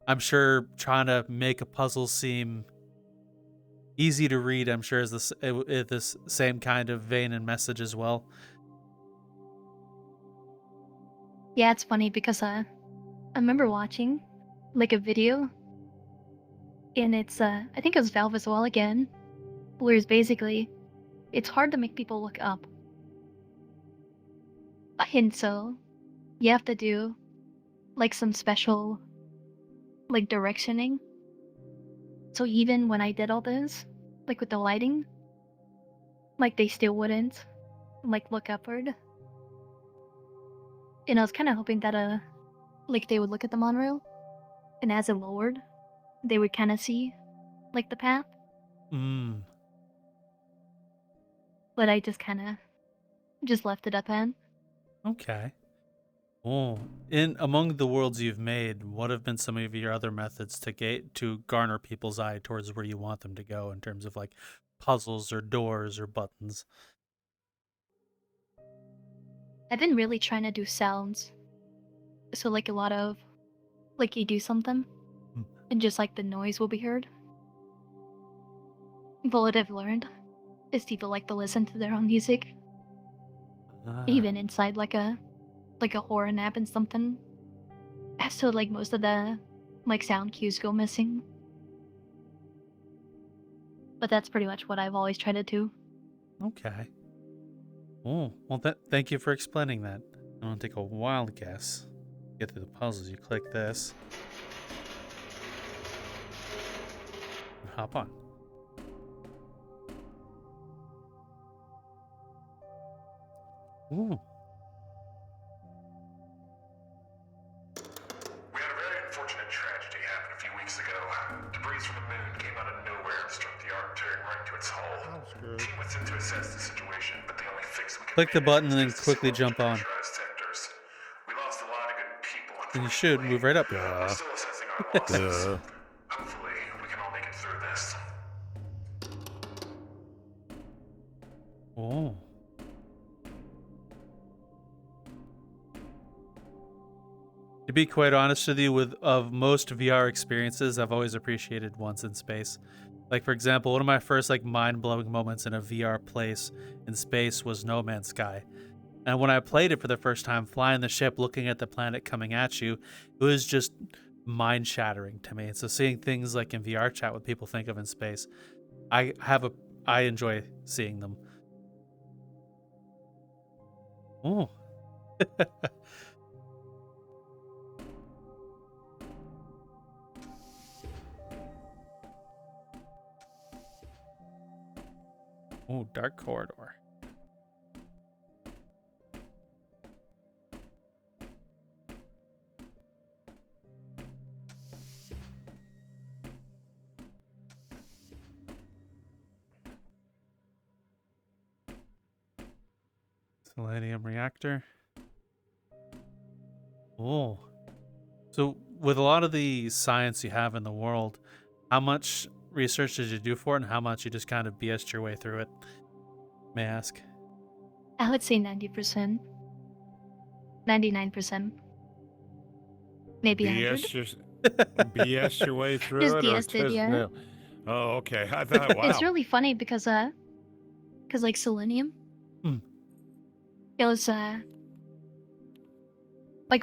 I'm sure trying to make a puzzle seem easy to read, I'm sure, is this same kind of vein and message as well. Yeah, it's funny because I remember watching, like, a video, and it's I think it was Valve as well again, where it's basically, it's hard to make people look up. And so, you have to do, like, some special, like, directioning. So even when I did all this, like, with the lighting, like, they still wouldn't, like, look upward. And I was kind of hoping that, like, they would look at the monorail, and as it lowered, they would kind of see, like, the path. But I just kind of just left it up in. Okay. Well, among the worlds you've made, what have been some of your other methods to garner people's eye towards where you want them to go in terms of, like, puzzles or doors or buttons? I've been really trying to do sounds. So, like, a lot of, like, you do something, and just, like, the noise will be heard. But what I've learned is people like to listen to their own music. Even inside, like a horror nap and something. So, like, most of the, like, sound cues go missing. But that's pretty much what I've always tried to do. Okay. Oh, well, thank you for explaining that. I'm gonna take a wild guess. Get through the puzzles. You click this. And hop on. Ooh. We had a very unfortunate tragedy happen a few weeks ago. Debris from the moon came out of nowhere and struck the Ark, tearing right into its hull. The team was sent to assess the situation, but the only fix we could Click the manage button was and then just to quickly seal jump on. pressurized sectors. We lost a lot of good people. And you should move right up. We're still assessing our losses. Hopefully, we can all make it through this. Oh. To be quite honest with you, of most VR experiences, I've always appreciated ones in space. Like, for example, one of my first mind-blowing moments in a VR place in space was No Man's Sky. And when I played it for the first time, flying the ship, looking at the planet coming at you, it was just mind-shattering to me. So seeing things like in VRChat what people think of in space, I enjoy seeing them. Oh. Oh, dark corridor. Selenium reactor. Oh. So with a lot of the science you have in the world, how much research did you do for it and how much you just kind of BS'd your way through it? May I ask? I would say 90%. 99%. Maybe 100. BS your way through Just it? BS'd it, yeah. No. Oh, okay. I thought, wow. It's really funny because like selenium. It was like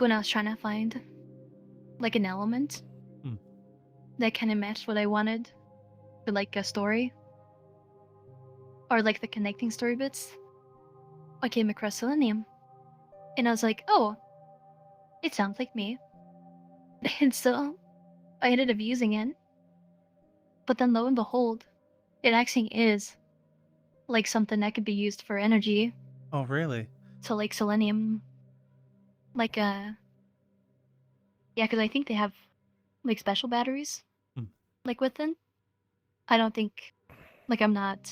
when I was trying to find like an element that kind of matched what I wanted for like a story or like the connecting story bits. I came across selenium and I was like, oh, it sounds like me. And so I ended up using it. But then lo and behold, it actually is like something that could be used for energy. Oh, really? So like selenium, like yeah, because I think they have like special batteries like within. I don't think like I'm not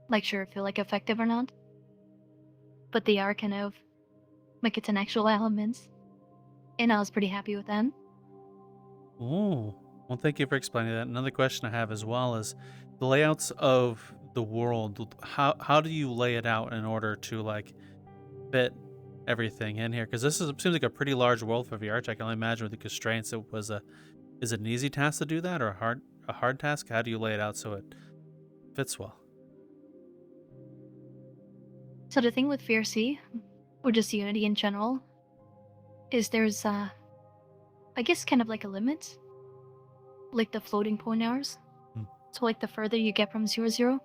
like sure if they're like effective or not. But they are kind of like it's an actual element. And I was pretty happy with them. Oh, well, thank you for explaining that. Another question I have as well is the layouts of the world. How do you lay it out in order to like fit everything in here? Because seems like a pretty large world for VR. I can only imagine with the constraints. Is it an easy task to do that or a hard task? How do you lay it out so it fits well? So the thing with VRC, or just Unity in general, is there's I guess kind of like a limit. Like the floating point hours. So like the further you get from 0,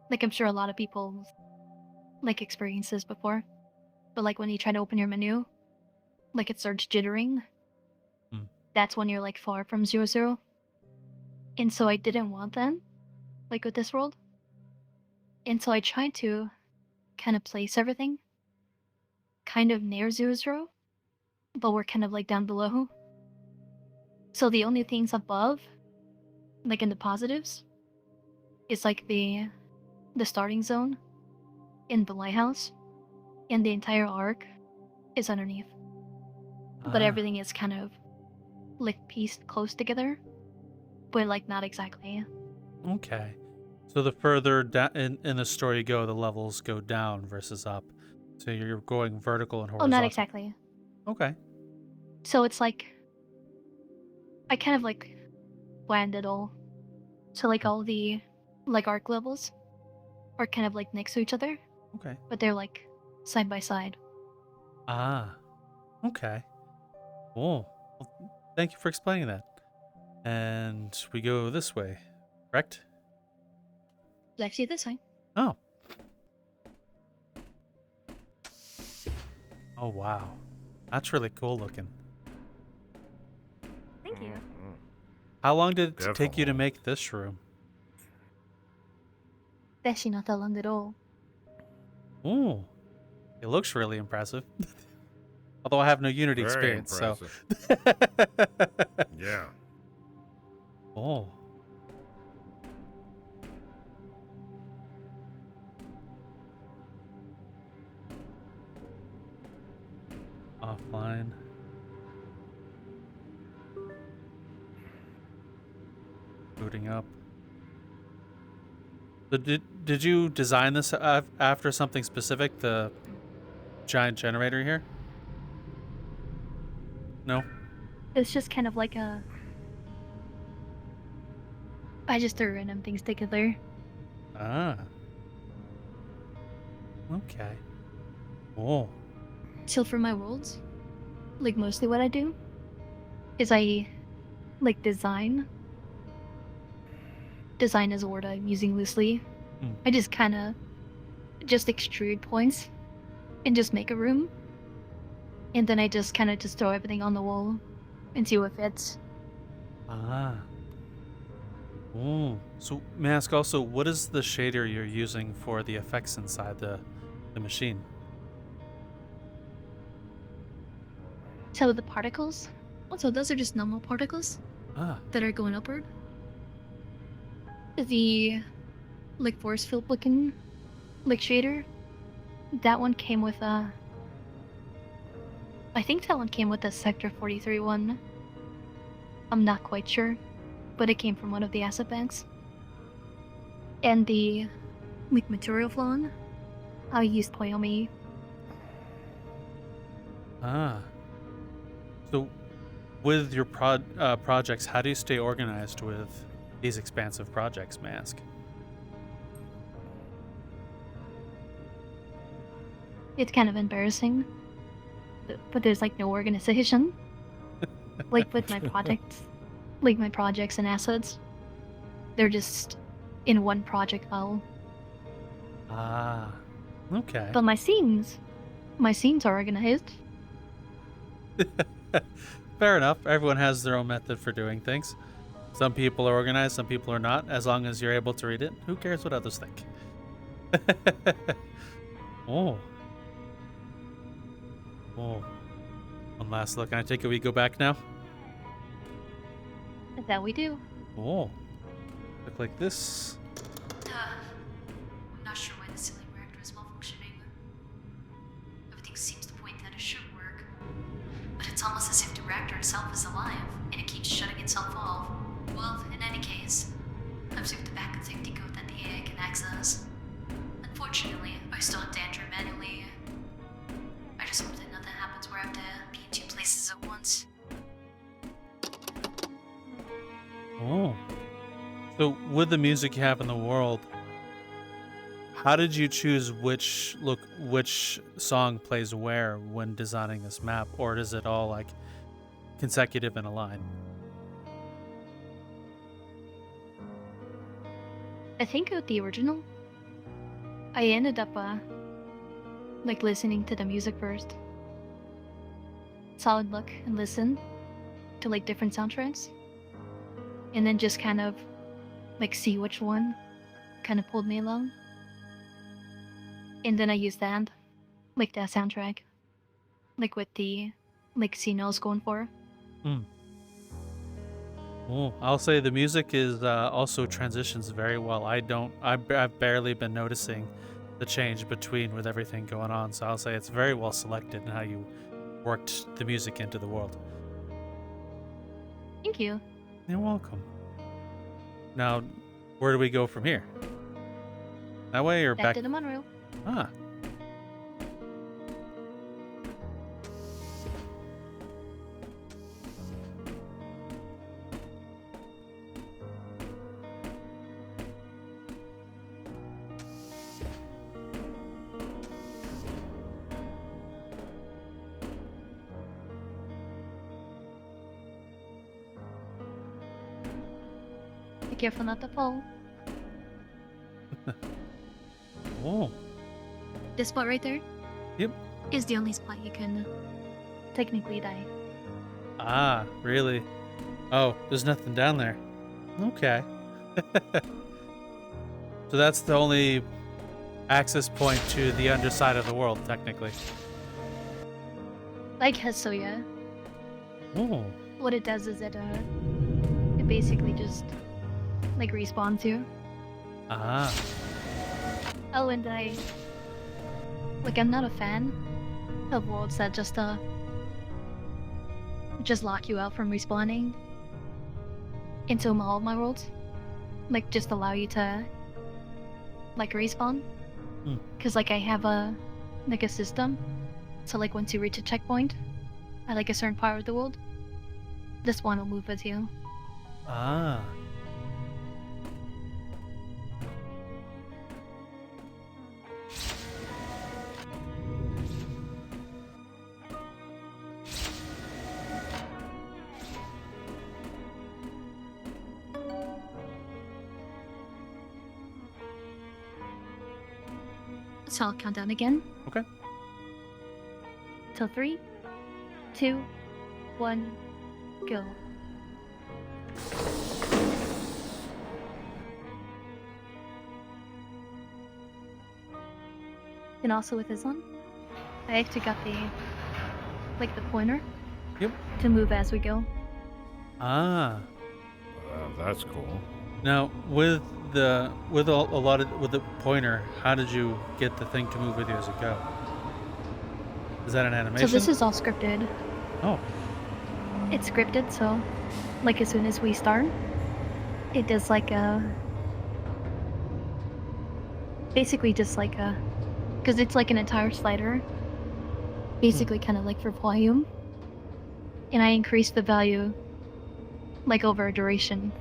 like I'm sure a lot of people like experienced this before. But like when you try to open your menu, like it starts jittering. That's when you're like far from 0. And so I didn't want that, like with this world. And so I tried to kind of place everything kind of near 0, but we're kind of like down below. So the only things above, like in the positives, is like the starting zone in the lighthouse, and the entire arc is underneath. But everything is kind of like pieced close together, but like not exactly. Okay. So the further down in the story you go, the levels go down versus up. So you're going vertical and horizontal. Oh, not exactly. Okay. So it's like I kind of like planned it all. So like all the like arc levels are kind of like next to each other. Okay. But they're like side by side. Ah. Okay. Cool. Well, thank you for explaining that. And we go this way, correct? It's actually this way. Oh. Oh, wow. That's really cool looking. Thank you. Mhm. How long did it take you to Beautiful. make this room? Actually, not that long at all. Ooh, it looks really impressive. Although I have no Unity Very experience, impressive. so. Yeah. Oh. Offline. Booting up. So did you design this after something specific? The giant generator here? No? It's just kind of like a. I just threw random things together. Ah. Okay. Oh. So for my worlds, like mostly what I do is I like design. Design is a word I'm using loosely. I just kind of just extrude points and just make a room. And then I just kind of just throw everything on the wall and see what fits. Ah. Oh. So may I ask also, what is the shader you're using for the effects inside the machine? So the particles, also those are just normal particles Ah. that are going upward. The like force field looking like shader, that one came with a. I think that one came with a Sector 43 one. I'm not quite sure, but it came from one of the asset banks. And the like material flow one, I used Koyomi. Ah. So, with your projects, how do you stay organized with these expansive projects, may I ask? It's kind of embarrassing, but there's like no organization. Like with my projects, like my projects and assets, they're just in one project file. Ah. Okay. But my scenes are organized. Fair enough. Everyone has their own method for doing things. Some people are organized, some people are not. As long as you're able to read it, who cares what others think? Oh. Oh. One last look. Can I take it we go back now? That we do. Oh. Look like this. I'm not sure why the ceiling reactor is malfunctioning. Everything seems to point that it should work. But it's almost as if the reactor itself is alive, and it keeps shutting itself off. Well, in any case, I've saved the backup safety code that the AI can access. Unfortunately, I still have to enter it manually. I just hope that nothing happens where I have to be in two places at once. Oh. So, with the music you have in the world, how did you choose which song plays where when designing this map, or is it all like consecutive in a line? I think with the original, I ended up like listening to the music first. Solid look and listen to like different soundtracks, and then just kind of like see which one kind of pulled me along. And then I used that, like that soundtrack, like with the like scene I was going for. Oh, I'll say the music is also transitions very well. I've barely been noticing the change between with everything going on. So I'll say it's very well selected in how you worked the music into the world. Thank you. You're welcome. Now, where do we go from here? That way or Back back? to the monorail. Ah. Be careful not to fall. Oh. This spot right there? Yep. is the only spot you can technically die. Ah, really? Oh, there's nothing down there. Okay. So that's the only access point to the underside of the world, technically. I guess so, yeah. Ooh. What it does is it basically just like respawns you. Ah. Oh, and I'm not a fan of worlds that just lock you out from respawning into all of my worlds. Like, just allow you to like respawn. Because like I have a system, so like once you reach a checkpoint at like a certain part of the world, this one will move with you. Ah. So I'll count down again. Okay. Till 3, 2, 1, go. And also with this one, I actually got the pointer. Yep. To move as we go. Ah. That's cool. Now, with the pointer, how did you get the thing to move with you as you go? Is that an animation? So this is all scripted. Oh. It's scripted, so like as soon as we start, it does like basically just like because it's like an entire slider, basically kind of like for volume, and I increased the value like over a duration.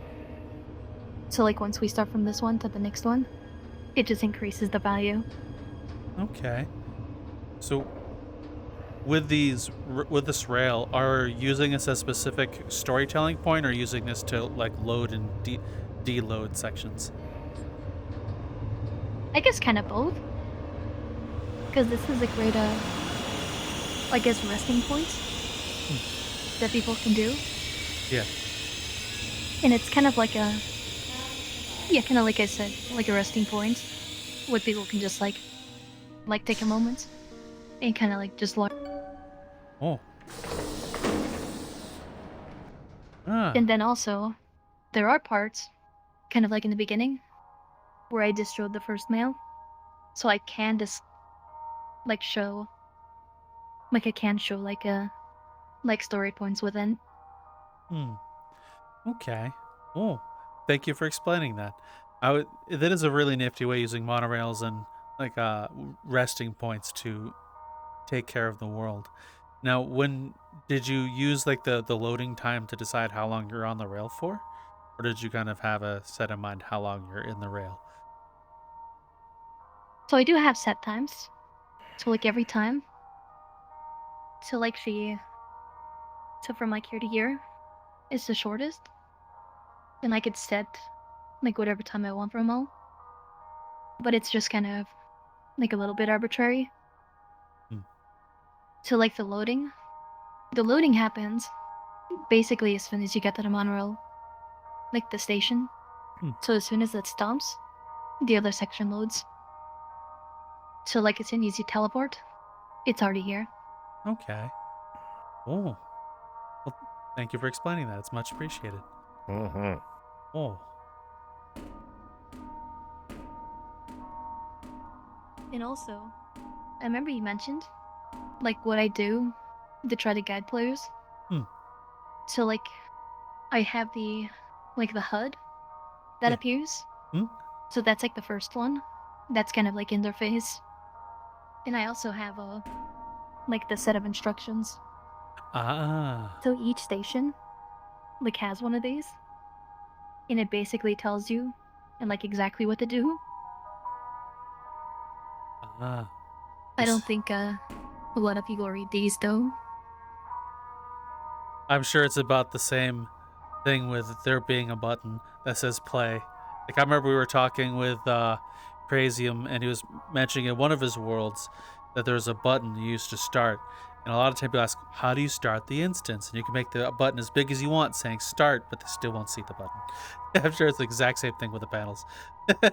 So like once we start from this one to the next one, it just increases the value. Okay. So with this rail, are you using this as a specific storytelling point, or using this to like load and deload sections? I guess kind of both. Because this is a great, I guess, resting points that people can do. Yeah. And it's kind of like a, kind of like I said, like a resting point where people can just like take a moment and kind of like just learn. Oh. Ah. And then also, there are parts, kind of like in the beginning, where I destroyed the first mail. So I can just show like story points within. Okay. Oh, thank you for explaining that. That is a really nifty way, using monorails and like resting points to take care of the world. Now, when did you use like the loading time to decide how long you're on the rail for? Or did you kind of have a set in mind how long you're in the rail? So I do have set times. So like every time. So like so from like here to here is the shortest. And I could set like whatever time I want from all. But it's just kind of like a little bit arbitrary. So like the loading happens basically as soon as you get to the monorail, like the station. So as soon as it stops, the other section loads. So like as soon as you teleport, it's already here. Okay. Oh. Well, thank you for explaining that. It's much appreciated. Mm-hmm. Oh. And also, I remember you mentioned like what I do to try to guide players. So like I have the HUD that appears. So that's like the first one. That's kind of like interface. And I also have like the set of instructions. Ah. So each station like has one of these. And it basically tells you and like exactly what to do. Ah. I don't think a lot of people read these though. I'm sure it's about the same thing with there being a button that says play. Like I remember we were talking with Crazium, and he was mentioning in one of his worlds that there's a button you use to start. And a lot of times people ask, how do you start the instance? And you can make the button as big as you want saying start, but they still won't see the button. I'm sure it's the exact same thing with the panels. I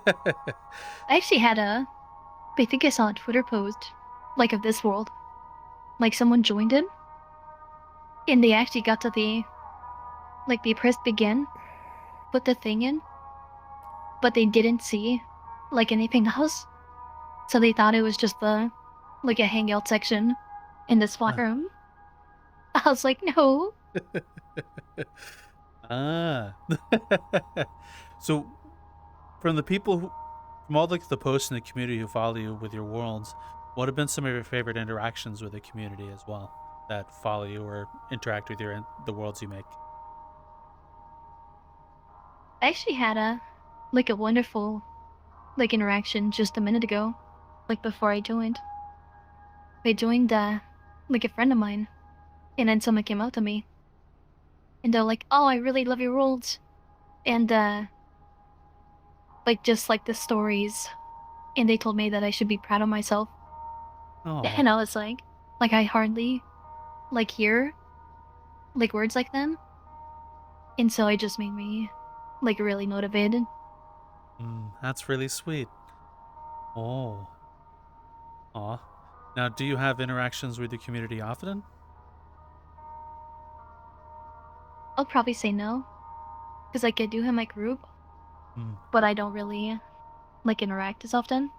actually had I think I saw a Twitter post, like of this world. Like someone joined it, and they actually got to they pressed begin, put the thing in, but they didn't see, like, anything else. So they thought it was just a hangout section in this flat room. I was like, no. Ah. So, from the people from all the posts in the community who follow you with your worlds, what have been some of your favorite interactions with the community as well that follow you or interact with the worlds you make? I actually had a wonderful interaction just a minute ago, before I joined. I joined a friend of mine, and then someone came out to me, and they're like, "Oh, I really love your worlds," and just the stories, and they told me that I should be proud of myself. Oh. And I was like I hardly hear words like them, and so it just made me really motivated. That's really sweet. Oh. Aw. Now, do you have interactions with the community often? I'll probably say no, because I do have my group, but I don't really interact as often.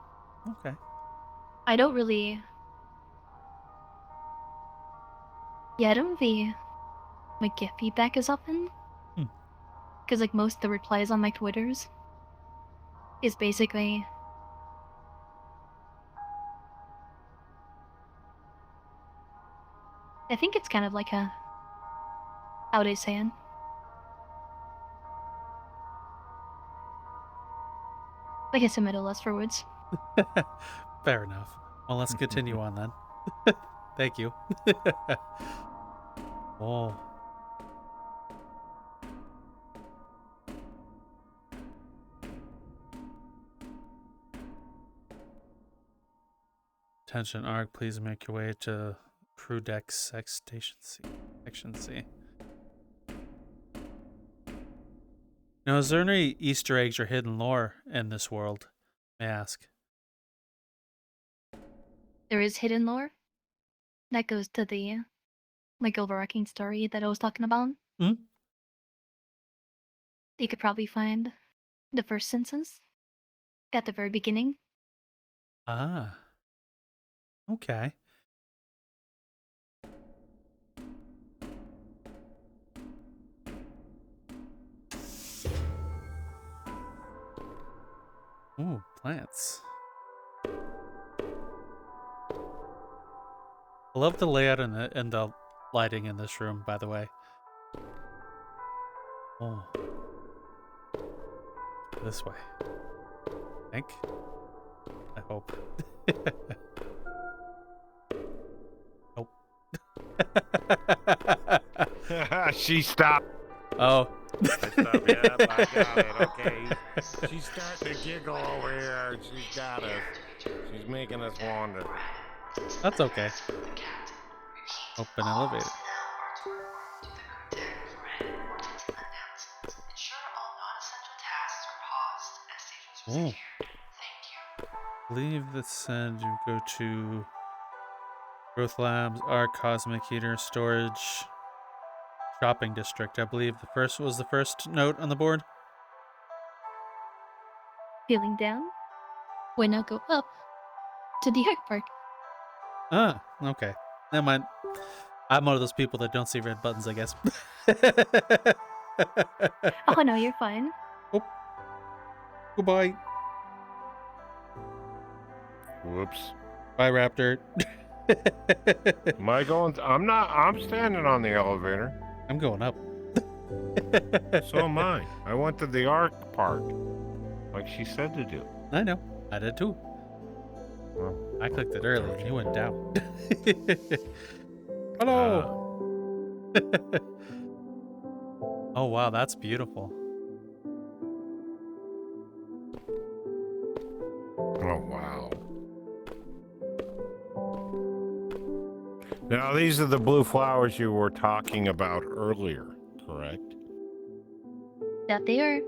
Okay. I don't really get feedback as often, because most of the replies on my Twitters is basically I think it's kind of like a, how they say it? Like a submittal less for words. Fair enough. Well, let's continue on then. Thank you. Oh. Attention, ARC, please make your way to crew deck Section C. Now, is there any Easter eggs or hidden lore in this world, may I ask? There is hidden lore that goes to the overarching story that I was talking about. You could probably find the first sentence at the very beginning. Ah. Okay. Ooh, plants. I love the layout and the lighting in this room, by the way. Oh. This way. I think. I hope. Nope. She stopped. Oh. I stopped. Yep, I got it. Okay. She's starting to giggle over here. She's got us. She's making us wander. That's okay. Open elevator. Oh. Leave the send. You go to Growth Labs, Art, Cosmic Heater, Storage, Shopping District. I believe the first note on the board. Feeling down? Why not go up to the art park? Ah, okay. Never mind. I'm one of those people that don't see red buttons, I guess. Oh no, you're fine. Oh. Goodbye. Whoops. Bye, Raptor. Am I going? I'm standing on the elevator. I'm going up. So am I. I went to the arc part, like she said to do. I know. I did too. Well, I clicked it early and you went down. Hello. Oh wow, that's beautiful. Oh wow. Now, these are the blue flowers you were talking about earlier, correct? That they are.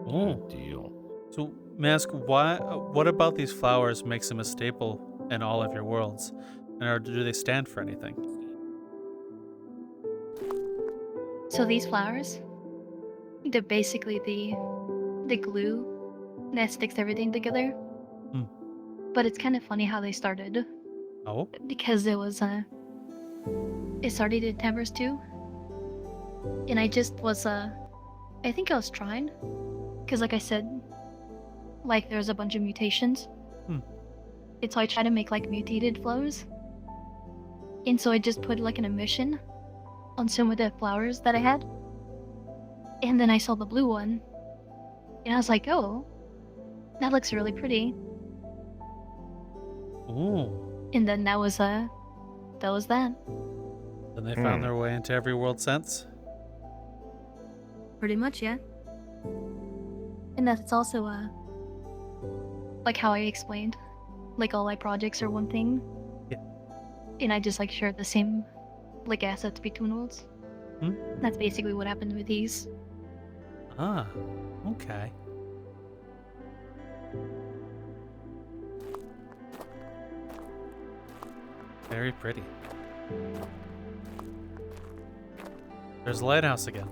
Oh. Deal. So, may I ask, what about these flowers makes them a staple in all of your worlds? Or do they stand for anything? So these flowers, they're basically the glue that sticks everything together. Hmm. But it's kind of funny how they started. Oh? Because it started in Tenebrous 2. And I just was, I think I was trying. Because like I said, like there's a bunch of mutations. And so I tried to make like mutated flowers. And so I just put like an emission on some of the flowers that I had. And then I saw the blue one. And I was like, oh, that looks really pretty. Ooh. And then that was that. Then they found their way into every world since? Pretty much, yeah. And that's also like how I explained. Like all my projects are one thing. Yeah. And I just like share the same like assets between worlds. That's basically what happened with these. Ah, okay. Very pretty. There's the lighthouse again.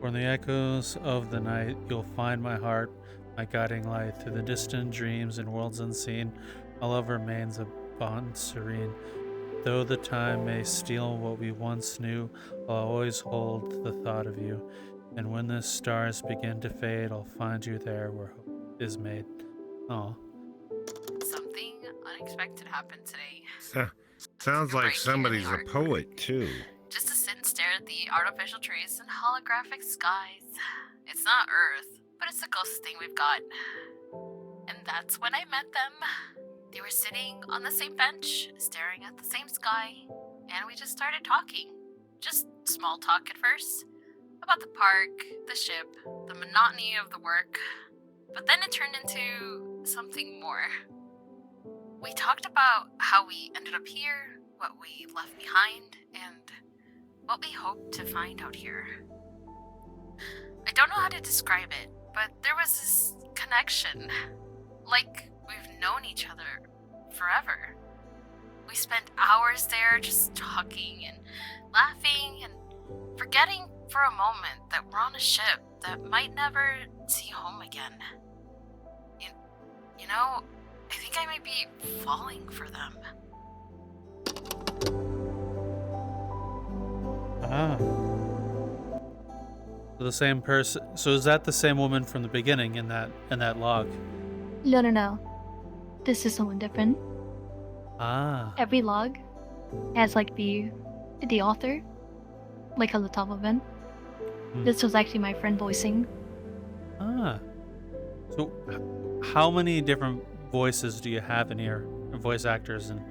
For the echoes of the night, you'll find my heart, my guiding light through the distant dreams and worlds unseen. My love remains a bond serene. Though the time may steal what we once knew, I'll always hold the thought of you. And when the stars begin to fade, I'll find you there where hope is made. Aw. Something unexpected happened today. Sounds like Breaking somebody's in the a poet, too. Just to sit and stare at the artificial trees and holographic skies. It's not Earth, but it's the closest thing we've got. And that's when I met them. They were sitting on the same bench, staring at the same sky, and we just started talking. Just small talk at first. About the park, the ship, the monotony of the work. But then it turned into something more. We talked about how we ended up here, what we left behind, and what we hope to find out here. I don't know how to describe it, but there was this connection. Like we've known each other forever. We spent hours there just talking and laughing and forgetting for a moment that we're on a ship that might never see home again. You know, I think I might be falling for them. Ah. So the same person. So is that the same woman from the beginning in that log? No. This is someone different. Ah. Every log has like the author, like on the top of it. This was actually my friend voicing. Ah. So how many different voices do you have in here? Voice actors and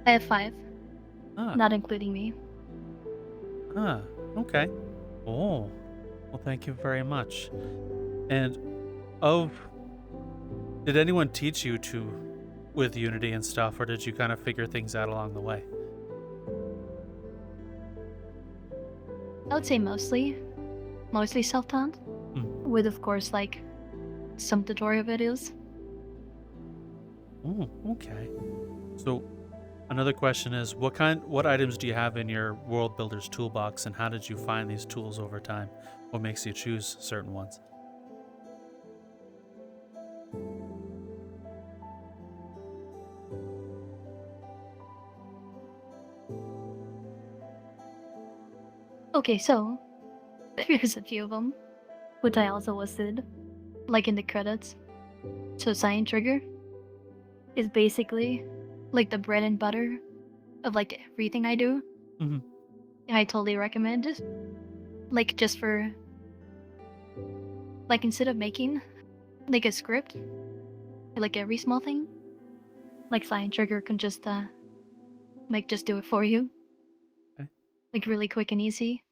I have 5, ah. not including me. Ah, okay. Oh, well, thank you very much. And did anyone teach you with Unity and stuff, or did you kind of figure things out along the way? I would say mostly self-taught, with of course like some tutorial videos. Oh, okay. So another question is, what items do you have in your World Builder's toolbox, and how did you find these tools over time? What makes you choose certain ones? Okay, so there's a few of them, which I also listed, like in the credits. So Sign Trigger is basically like the bread and butter of like everything I do. Mhm. And I totally recommend it. Like just for like instead of making like a script for like every small thing, like Science Trigger can just like just do it for you. Okay. Like really quick and easy.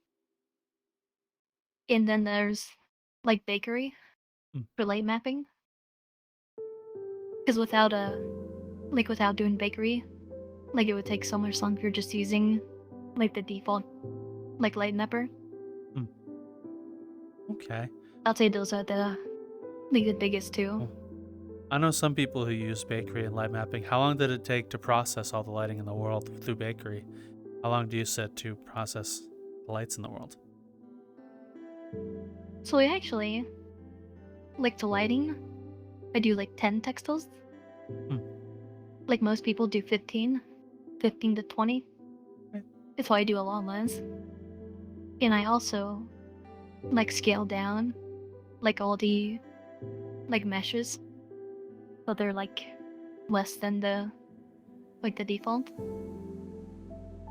And then there's like bakery Mm. for light mapping. Because without doing bakery, like it would take so much longer just using like the default like light mapper. Okay. I'd say those are the like the biggest two. Cool. I know some people who use bakery and light mapping. How long did it take to process all the lighting in the world through bakery? How long do you set to process the lights in the world? So I actually like to lighting. I do like 10 textiles. Hmm. Like most people do 15 to 20. Okay. That's why I do a lot less. And I also like scale down like all the like meshes, so they're like less than the default.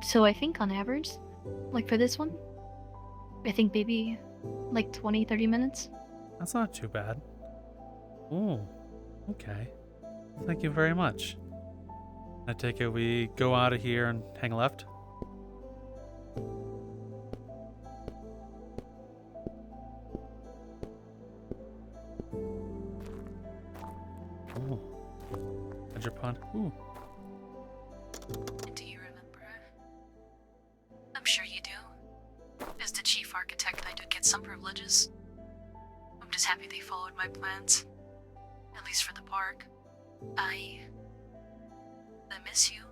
So I think on average, like for this one, I think maybe like 20-30 minutes. That's not too bad. Oh, okay. Thank you very much. I take it we go out of here and hang left? Oh. Ledger pond. Ooh. Do you remember? I'm sure you do. As the chief architect, I did get some privileges. I'm just happy they followed my plans. At least for the park. I miss you.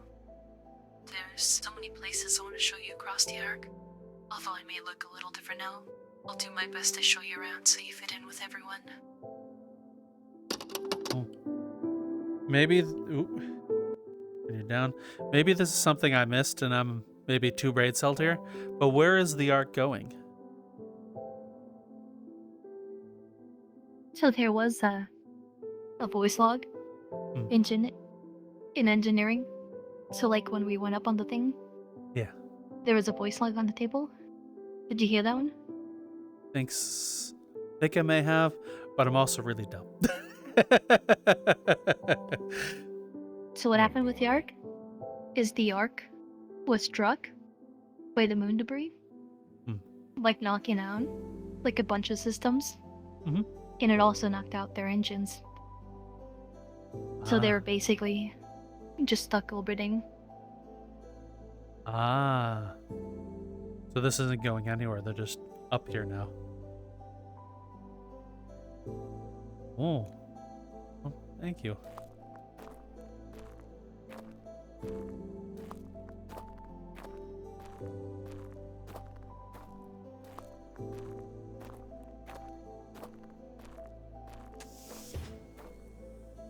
There's so many places I want to show you across the arc. Although I may look a little different now, I'll do my best to show you around so you fit in with everyone. Oh. Maybe. Ooh. When you're down. Maybe this is something I missed and I'm maybe too braid celled here. But where is the arc going? So there was a voice log Hmm. in engineering. So like when we went up on the thing, Yeah. there was a voice log on the table. Did you hear that one? Think I may have, but I'm also really dumb. So what happened with the arc is the arc was struck by the moon debris, like knocking out like a bunch of systems, Mhm. and it also knocked out their engines. So they Ah. were basically just stuck orbiting. Ah. So this isn't going anywhere. They're just up here now. Oh. Well, thank you.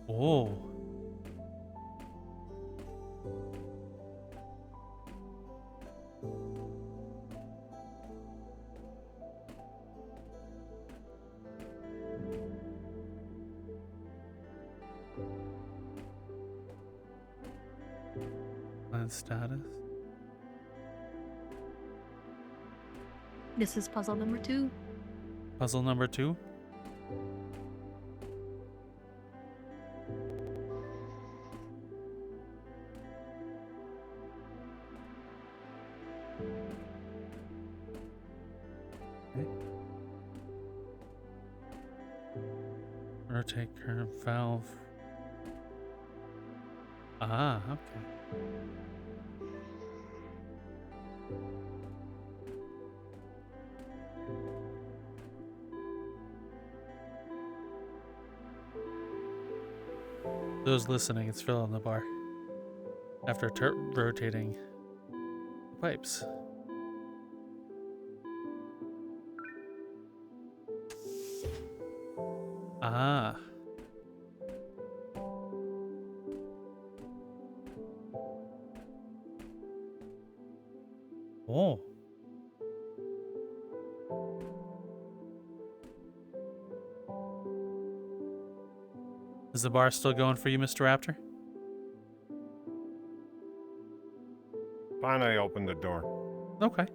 Oh. Plan status. This is puzzle number 2. Puzzle number 2. Okay. Rotate current valve. Ah, okay. Those listening, it's filling the bar after rotating the pipes. Ah. Oh. Is the bar still going for you, Mr. Raptor? Finally opened the door. Okay.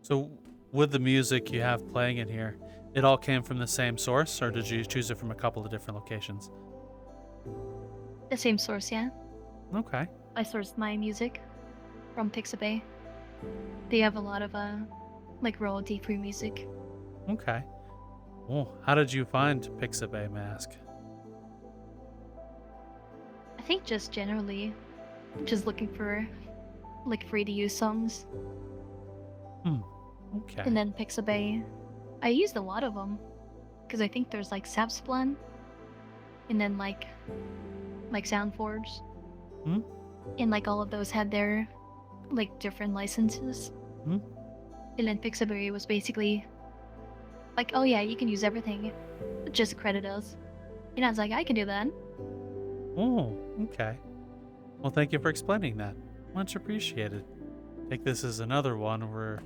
So, with the music you have playing in here, it all came from the same source, or did you choose it from a couple of different locations? The same source, yeah. Okay. I sourced my music from Pixabay. They have a lot of like royalty-free music. Okay. Oh, how did you find Pixabay Mask? I think just generally, just looking for like free-to-use songs. Okay. And then Pixabay, I used a lot of them because I think there's like Sapsplan, and then like Soundforge, Hmm? and like all of those had their like different licenses. Hmm? And then Pixabay was basically like, oh yeah, you can use everything, just credit us. And I was like, I can do that. Oh, okay. Well, thank you for explaining that. Much appreciated. Take this as another one where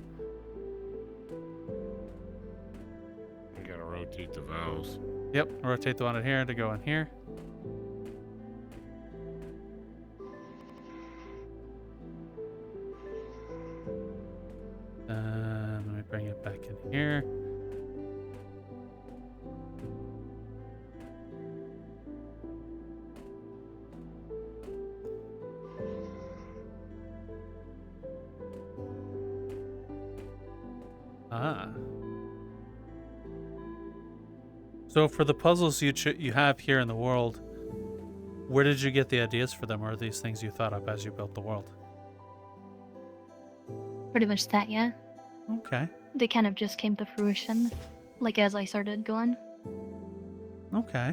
You gotta rotate the valves. Yep, rotate the one in here to go in here. Let me bring it back in here. Ah. So for the puzzles you have here in the world, where did you get the ideas for them? Or are these things you thought up as you built the world? Pretty much that, yeah. Okay. They kind of just came to fruition, like as I started going. Okay.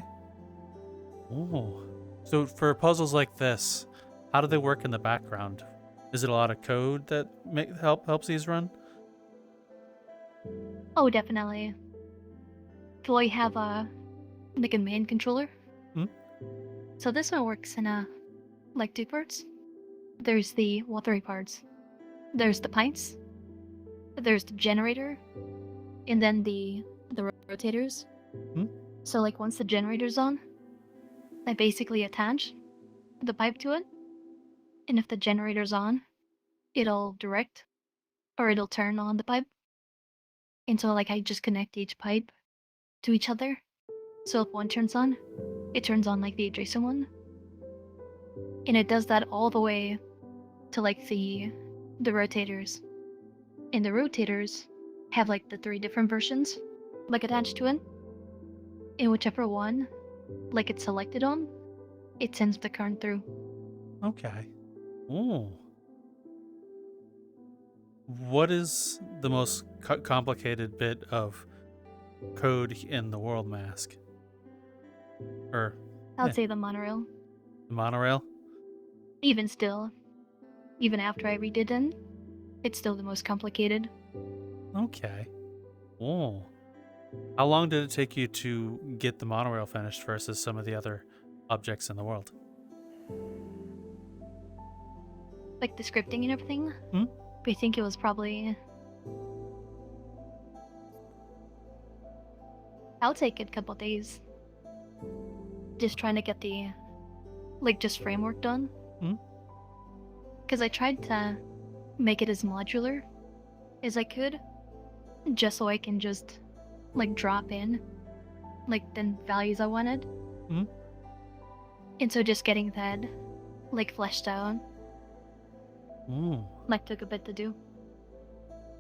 Oh. So for puzzles like this, how do they work in the background? Is it a lot of code that helps these run? Oh, definitely. So I have like a main controller. Hmm? So this one works in like two parts. There's the watery parts. There's the pipes. There's the generator, and then the rotators. Hmm? So like once the generator's on, I basically attach the pipe to it, and if the generator's on, it'll direct or it'll turn on the pipe. And so like I just connect each pipe to each other. So if one turns on, it turns on like the adjacent one. And it does that all the way to like the rotators. And the rotators have like the 3 different versions like attached to it. And whichever one like it's selected on, it sends the current through. Okay. Oh. What is the most complicated bit of code in the world mask? Or I would Yeah. say the monorail. the monorail? Even still, even after I redid it, it's still the most complicated. Okay. Oh. How long did it take you to get the monorail finished versus some of the other objects in the world? Like the scripting and everything. Hmm? I think it was probably, I would say a good couple days. Just trying to get the, like, just framework done. Hmm? Because I tried to make it as modular as I could, just so I can just, like, drop in, like, the values I wanted. Hmm? And so just getting that, like, fleshed out, Ooh. like, took a bit to do.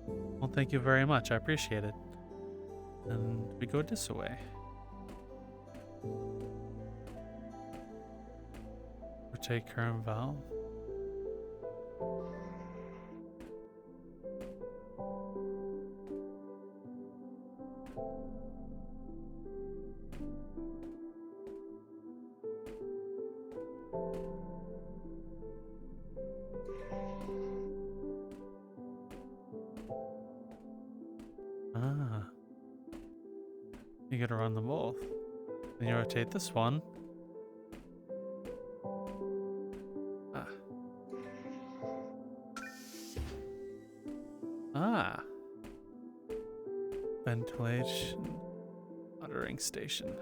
Well, thank you very much. I appreciate it. And we go this way. Rotate current valve. Ah. You gotta run them both. Then you rotate this one. Ah. Ah. Ventilation. Watering station.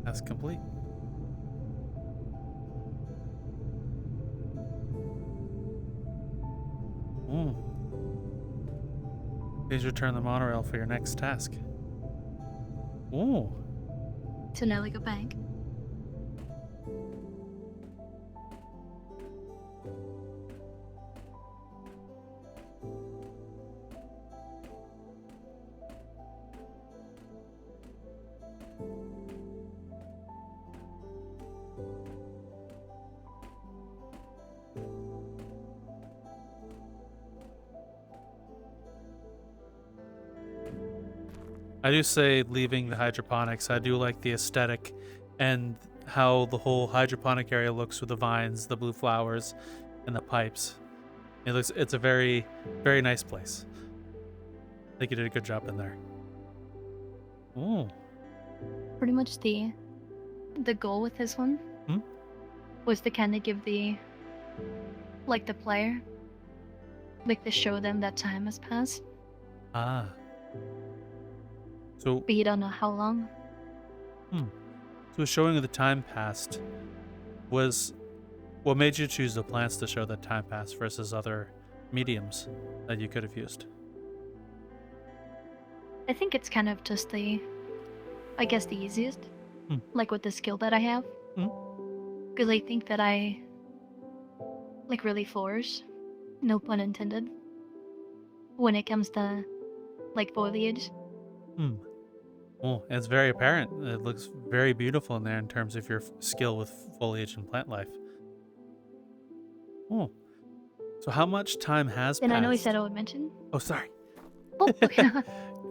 That's complete. Ooh. Please return the monorail for your next task. Ooh. So now we go back. I do say leaving the hydroponics. I do like the aesthetic and how the whole hydroponic area looks with the vines, the blue flowers, and the pipes. It's a very, very nice place. I think you did a good job in there. Ooh. Pretty much the goal with this one was to kind of give the player, to show them that time has passed. Ah. So, But you don't know how long. So a showing of the time passed was what made you choose the plants to show that time passed versus other mediums that you could have used? I think it's kind of just the easiest. With the skill that I have. Because I think that I really flourish, no pun intended, when it comes to foliage. Well, it's very apparent. It looks very beautiful in there in terms of your skill with foliage and plant life. Oh, so how much time has And passed? I know he said I would mention. Oh, sorry. Oh, okay.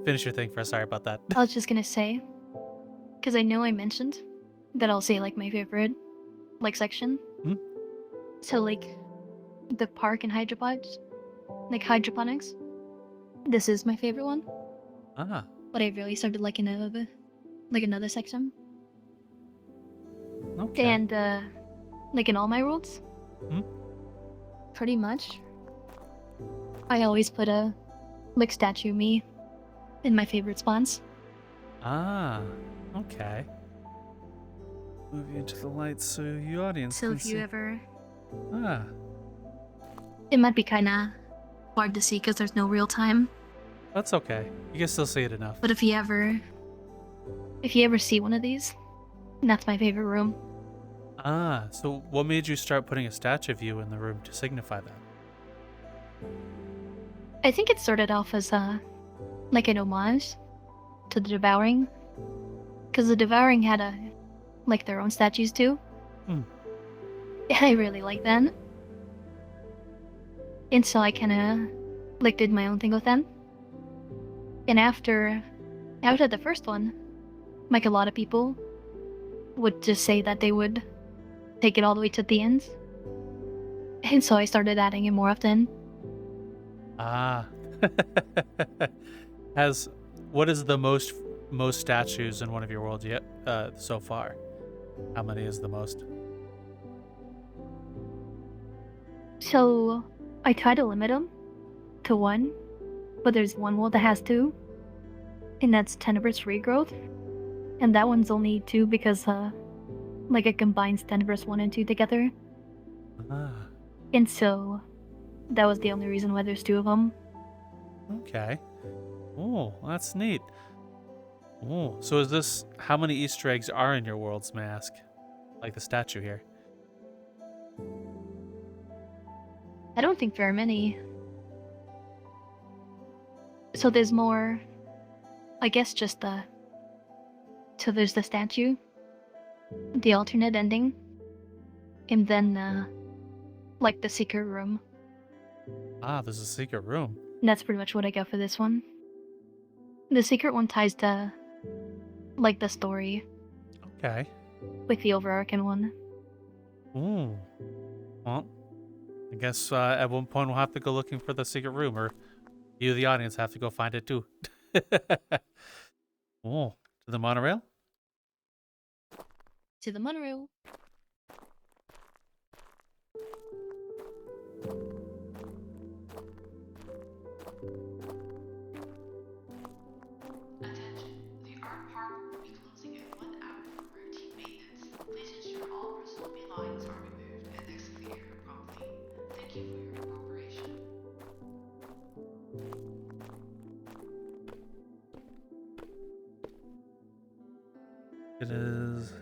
Finish your thing first. Sorry about that. I was just gonna say, because I know I mentioned that I'll say my favorite section. So the park and hydroponics, hydroponics. This is my favorite one. Ah. But I really started liking another section. Okay. And in all my worlds, pretty much, I always put a statue of me in my favorite spots. Ah. Okay. Move you into the light so the audience So can if see. you ever, Ah. it might be kind of hard to see because there's no real time. That's okay. You can still see it enough. But if you ever see one of these, that's my favorite room. Ah, so what made you start putting a statue of you in the room to signify that? I think it started off as an homage to the Devouring, because the Devouring had their own statues too. And I really like that. And so I kind of did my own thing with them. And after the first one, a lot of people would just say that they would take it all the way to the end. And so I started adding it more often. Ah. What is the most statues in one of your worlds yet so far? How many is the most? So I try to limit them to one, but there's one world that has two, and that's Tenebrous Regrowth, and that one's only two because it combines Tenebrous 1 and 2 together. Ah. And so that was the only reason why there's two of them. Okay. Oh, that's neat. Oh, so is this how many Easter eggs are in your worlds, may I ask? Like the statue here. I don't think there are many. So there's more, I guess, just so there's the statue, the alternate ending, and then the secret room. Ah, there's a secret room. And that's pretty much what I got for this one. The secret one ties to the story Okay. with the overarching one. Ooh. Well, I guess at one point we'll have to go looking for the secret room, or you, the audience, have to go find it too. Oh. monorail? To the monorail. Attention, the art park will be closing in 1 hour for routine maintenance. Please ensure all personal belongings are removed and exit the area promptly. Thank you for your cooperation. It is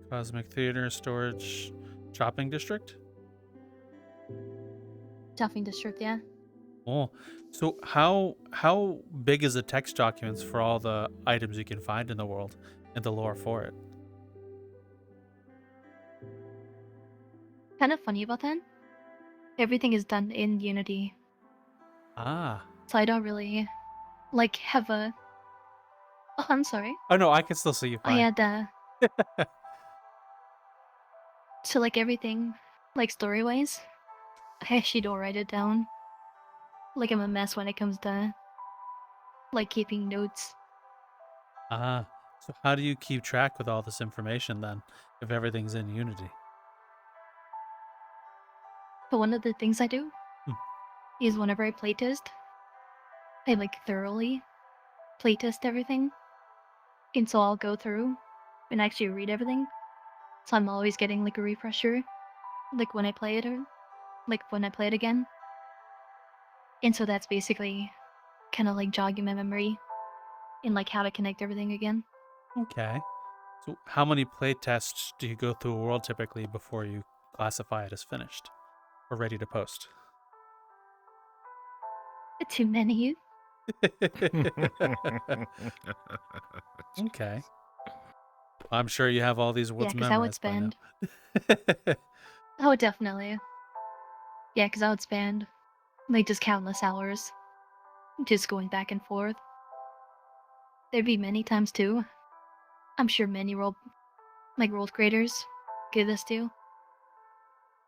Cosmic Theater Storage Shopping District. Shopping district, yeah. Oh, so how big is the text documents for all the items you can find in the world and the lore for it? Kind of funny about that. Everything is done in Unity, Ah. so I don't really like have a. Oh, I'm sorry. Oh no, I can still see you I fine. had so like everything, like story-wise, I actually don't write it down. Like I'm a mess when it comes to like keeping notes. Ah. So how do you keep track with all this information then, if everything's in Unity? But one of the things I do Hmm. is whenever I playtest, I like thoroughly playtest everything. And so I'll go through and actually read everything. So I'm always getting like a refresher, like when I play it or like when I play it again. And so that's basically kind of like jogging my memory and like how to connect everything again. Okay. So how many playtests do you go through a world typically before you classify it as finished or ready to post? Too many. Okay. I'm sure you have all these Yeah, words because I would memorized by now. spend. Oh, definitely. Yeah, because I would spend like just countless hours just going back and forth. There'd be many times too. I'm sure many world creators give this too.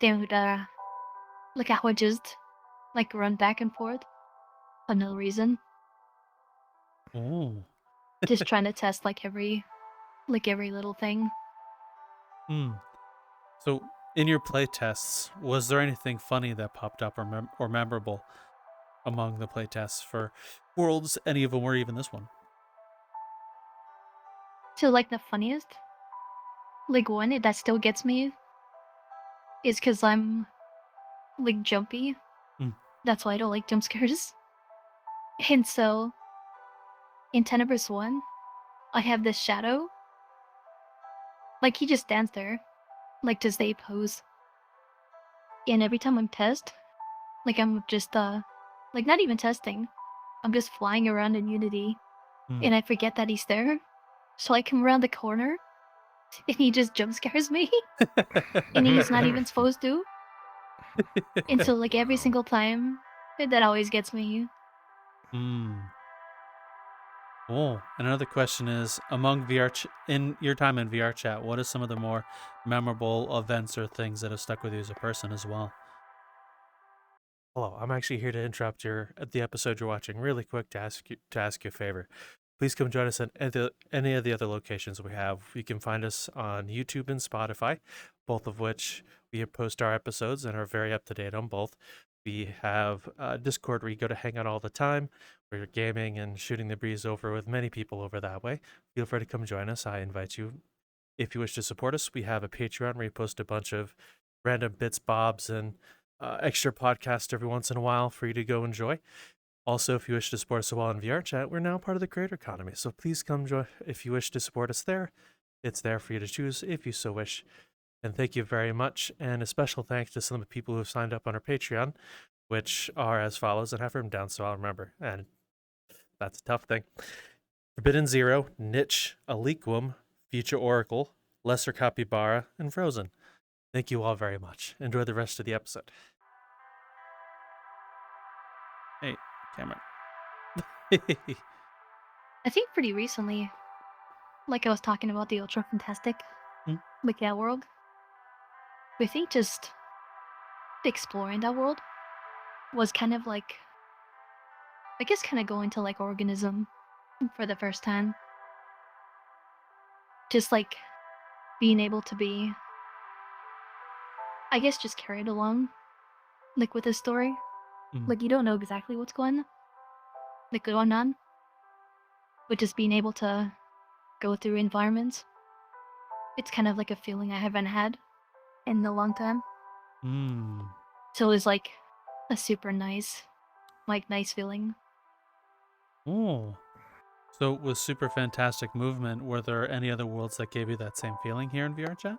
They would like I would just like run back and forth for no reason, Oh. just trying to test like every little thing. Hmm. So in your playtests, was there anything funny that popped up or memorable among the playtests for worlds, any of them, or even this one? So like the funniest, like one that still gets me is because I'm like jumpy. Hmm. That's why I don't like jump scares. And so in Tenebrous 1, I have this shadow. Like he just stands there, like to stay pose. And every time I'm test, like I'm just like not even testing. I'm just flying around in Unity, Hmm. and I forget that he's there. So I come around the corner, and he just jump scares me, and he's not even supposed to. And so like every single time, that always gets me. Hmm. Oh, another question is, among in your time in VRChat, what are some of the more memorable events or things that have stuck with you as a person as well? Hello, I'm actually here to interrupt the episode you're watching really quick to ask you a favor. Please come join us at any of the other locations we have. You can find us on YouTube and Spotify, both of which we post our episodes and are very up to date on both. We have Discord where you go to hang out all the time, where you're gaming and shooting the breeze over with many people over that way. Feel free to come join us. I invite you. If you wish to support us, we have a Patreon where we post a bunch of random bits, bobs, and extra podcasts every once in a while for you to go enjoy. Also, if you wish to support us while in VRChat, we're now part of the creator economy. So please come join if you wish to support us there. It's there for you to choose if you so wish. And thank you very much. And a special thanks to some of the people who have signed up on our Patreon, which are as follows, and I have written down so I'll remember. And that's a tough thing. Forbidden Zero, Niche, Aliquum, Future Oracle, Lesser Capybara, and Frozen. Thank you all very much. Enjoy the rest of the episode. Hey, Cameron. I think pretty recently, like I was talking about the Ultra Fantastic, like that world. I think just exploring that world was kind of like, I guess, kind of going to like organism for the first time. just like being able to be, I guess, just carried along, like with the story. Mm. Like you don't know exactly what's going on, but just being able to go through environments, it's kind of like a feeling I haven't had in a long time. Mm. So it's like a super nice feeling. Oh. So with super fantastic movement, were there any other worlds that gave you that same feeling here in VRChat?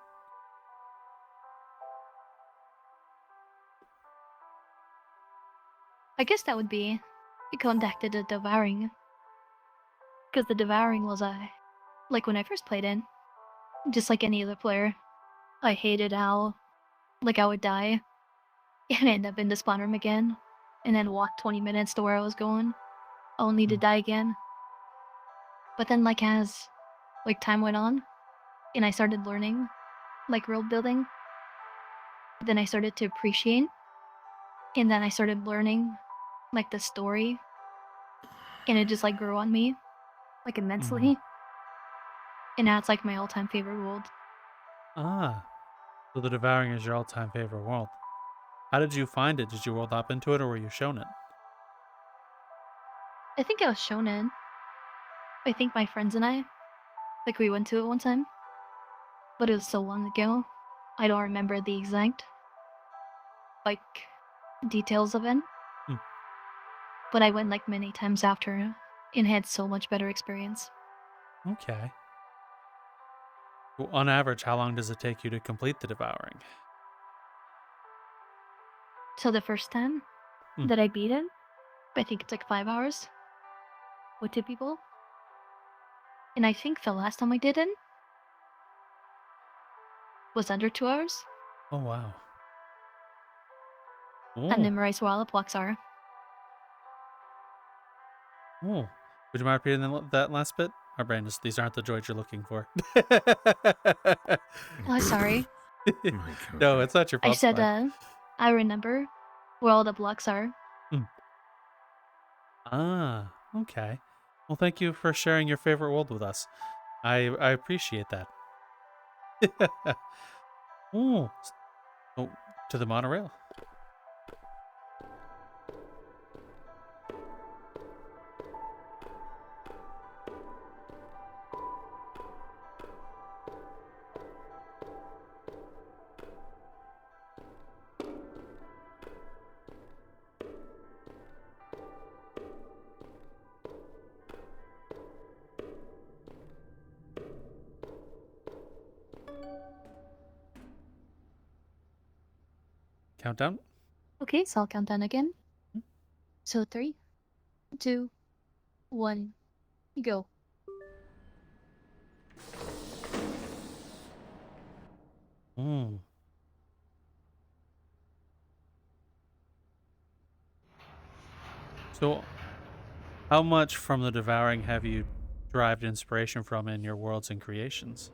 I guess that would be contacted the Devouring. Because the Devouring was like when I first played in, just like any other player, I hated how like I would die and end up in the spawn room again, and then walk 20 minutes to where I was going, only to die again. But then like as like time went on, and I started learning like world building, then I started to appreciate, and then I started learning like the story, and it just like grew on me like immensely. And now it's like my all-time favorite world. Ah. So the Devouring is your all-time favorite world. How did you find it? Did you world hop into it, or were you shown it? I think I was shown it. I think my friends and I, like we went to it one time, but it was so long ago, I don't remember the exact like details of it. Hmm. But I went like many times after and had so much better experience. Okay. Well, on average, how long does it take you to complete the Devouring? So the first time that I beat it, I think it's like 5 hours with 2 people. And I think the last time I did it was under 2 hours. Oh, wow. And memorize where all the blocks are. Oh. Would you mind repeating that last bit? Our brain is, these aren't the droids you're looking for. Oh, sorry. No, it's not your fault. I said, I remember where all the blocks are. Ah, okay. Well, thank you for sharing your favorite world with us. I appreciate that. Oh, to the monorail. Countdown. Okay, so I'll count down again. So 3, 2, 1, go. So, how much from the Devouring have you derived inspiration from in your worlds and creations?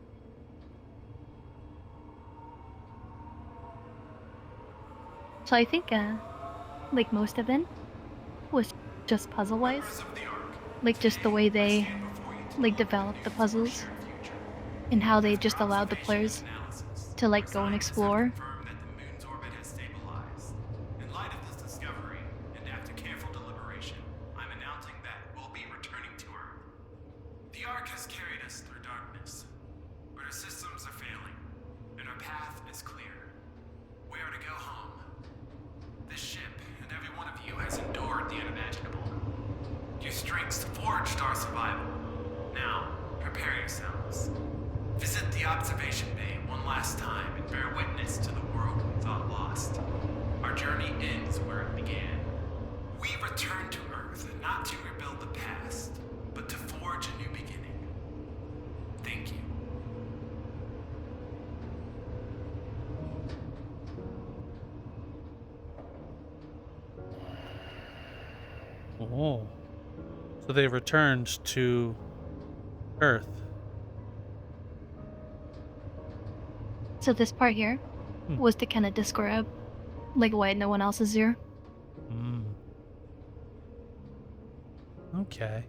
So I think, like most of it was just puzzle-wise. Like just the way they, like, developed the puzzles. And how they just allowed the players to, like, go and explore. Oh. So they returned to Earth. So this part here was to kind of describe, like, why no one else is here. Okay.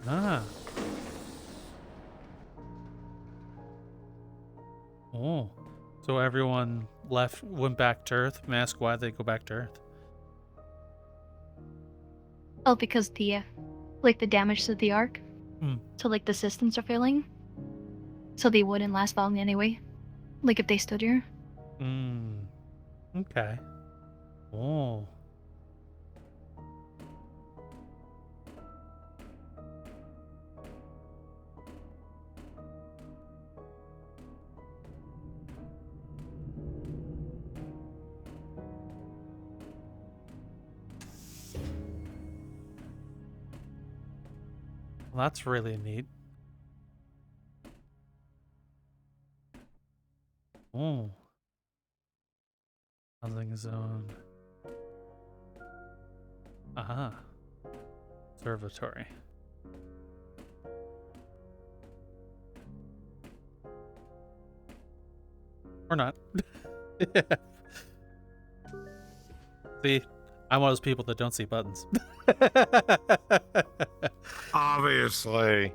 Ah. Oh. So everyone went back to Earth. May I ask why they go back to Earth? Oh, because the damage to the arc. Hmm. So like the systems are failing. So they wouldn't last long anyway. Like if they stood here. Okay. Oh. Well, that's really neat. Oh. Housing zone. Aha. Observatory. Or not. See, I'm one of those people that don't see buttons. Obviously.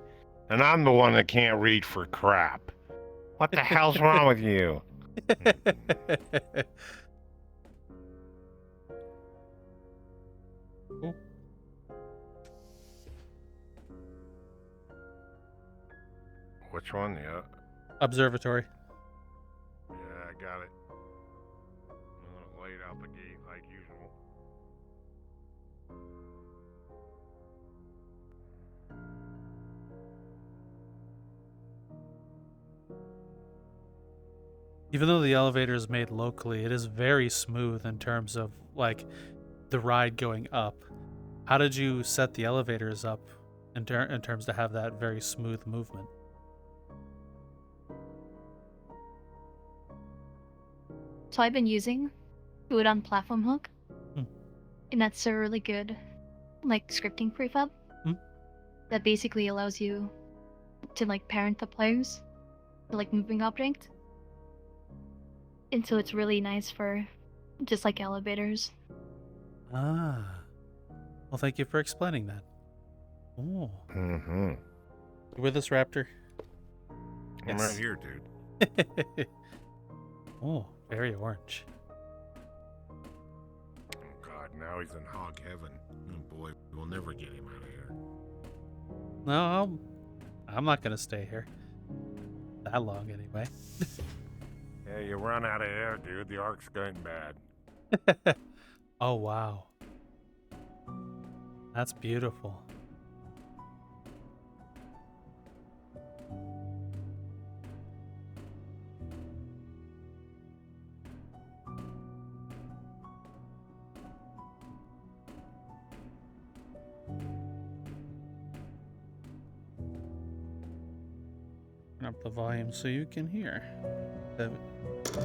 And I'm the one that can't read for crap. What the hell's wrong with you? Cool. Which one? Yeah. Observatory. Yeah, I got it. I'm gonna lay it out the gate like usual. Even though the elevator is made locally, it is very smooth in terms of like the ride going up. How did you set the elevators up in terms to have that very smooth movement? So I've been using do it on platform hook. Hmm. And that's a really good like scripting prefab. That basically allows you to like parent the players to like moving object. And so it's really nice for just like elevators. Ah. Well, thank you for explaining that. Oh. Mm-hmm. You with us, Raptor? I'm Yes. right here, dude. Oh, very orange. Oh God, now he's in hog heaven. Oh boy, we'll never get him out of here. No, I'm not gonna stay here that long anyway. Yeah, you run out of air, dude. The arc's going bad. Oh wow, that's beautiful. Turn up the volume so you can hear.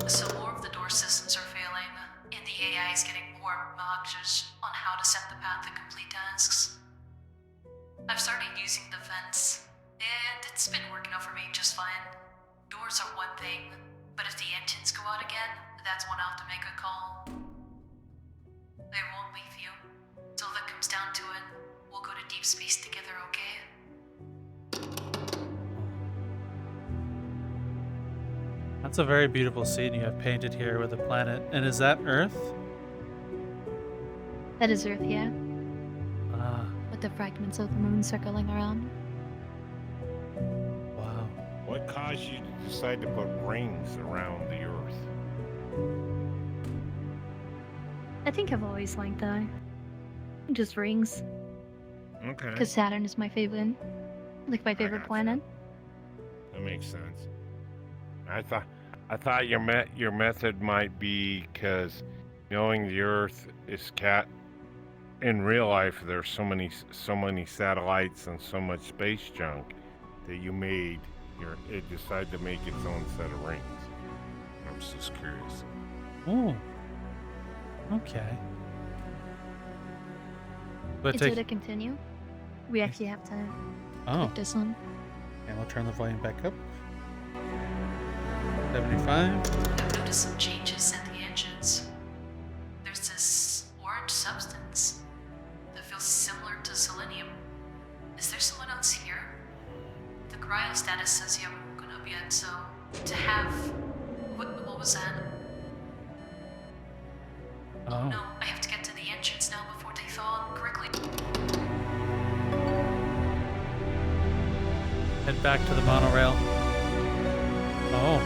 So more of the door systems are failing, and the AI is getting more obnoxious on how to set the path to complete tasks. I've started using the vents, and it's been working out for me just fine. Doors are one thing, but if the engines go out again, that's when I'll have to make a call. I won't leave you. Till that comes down to it, we'll go to deep space together, okay? That's a very beautiful scene you have painted here with the planet. And is that Earth? That is Earth, yeah. Ah, With the fragments of the moon circling around. wow. What caused you to decide to put rings around the Earth? I think I've always liked that. Just rings. Okay. Because Saturn is my favorite. Like my favorite gotcha. planet. That makes sense. I thought your method might be because knowing the Earth is in real life there's so many satellites and so much space junk that it decided to make its own set of rings. I was just curious. Oh. Okay. But And so to continue, we actually have to click this one. And we'll turn the volume back up. 75. I've noticed some changes in the engines. There's this orange substance that feels similar to selenium. Is there someone else here? The cryo status says you haven't woken up yet, so to have... What was that? Oh no, I have to get to the entrance now before they thaw correctly. Head back to the monorail. Oh.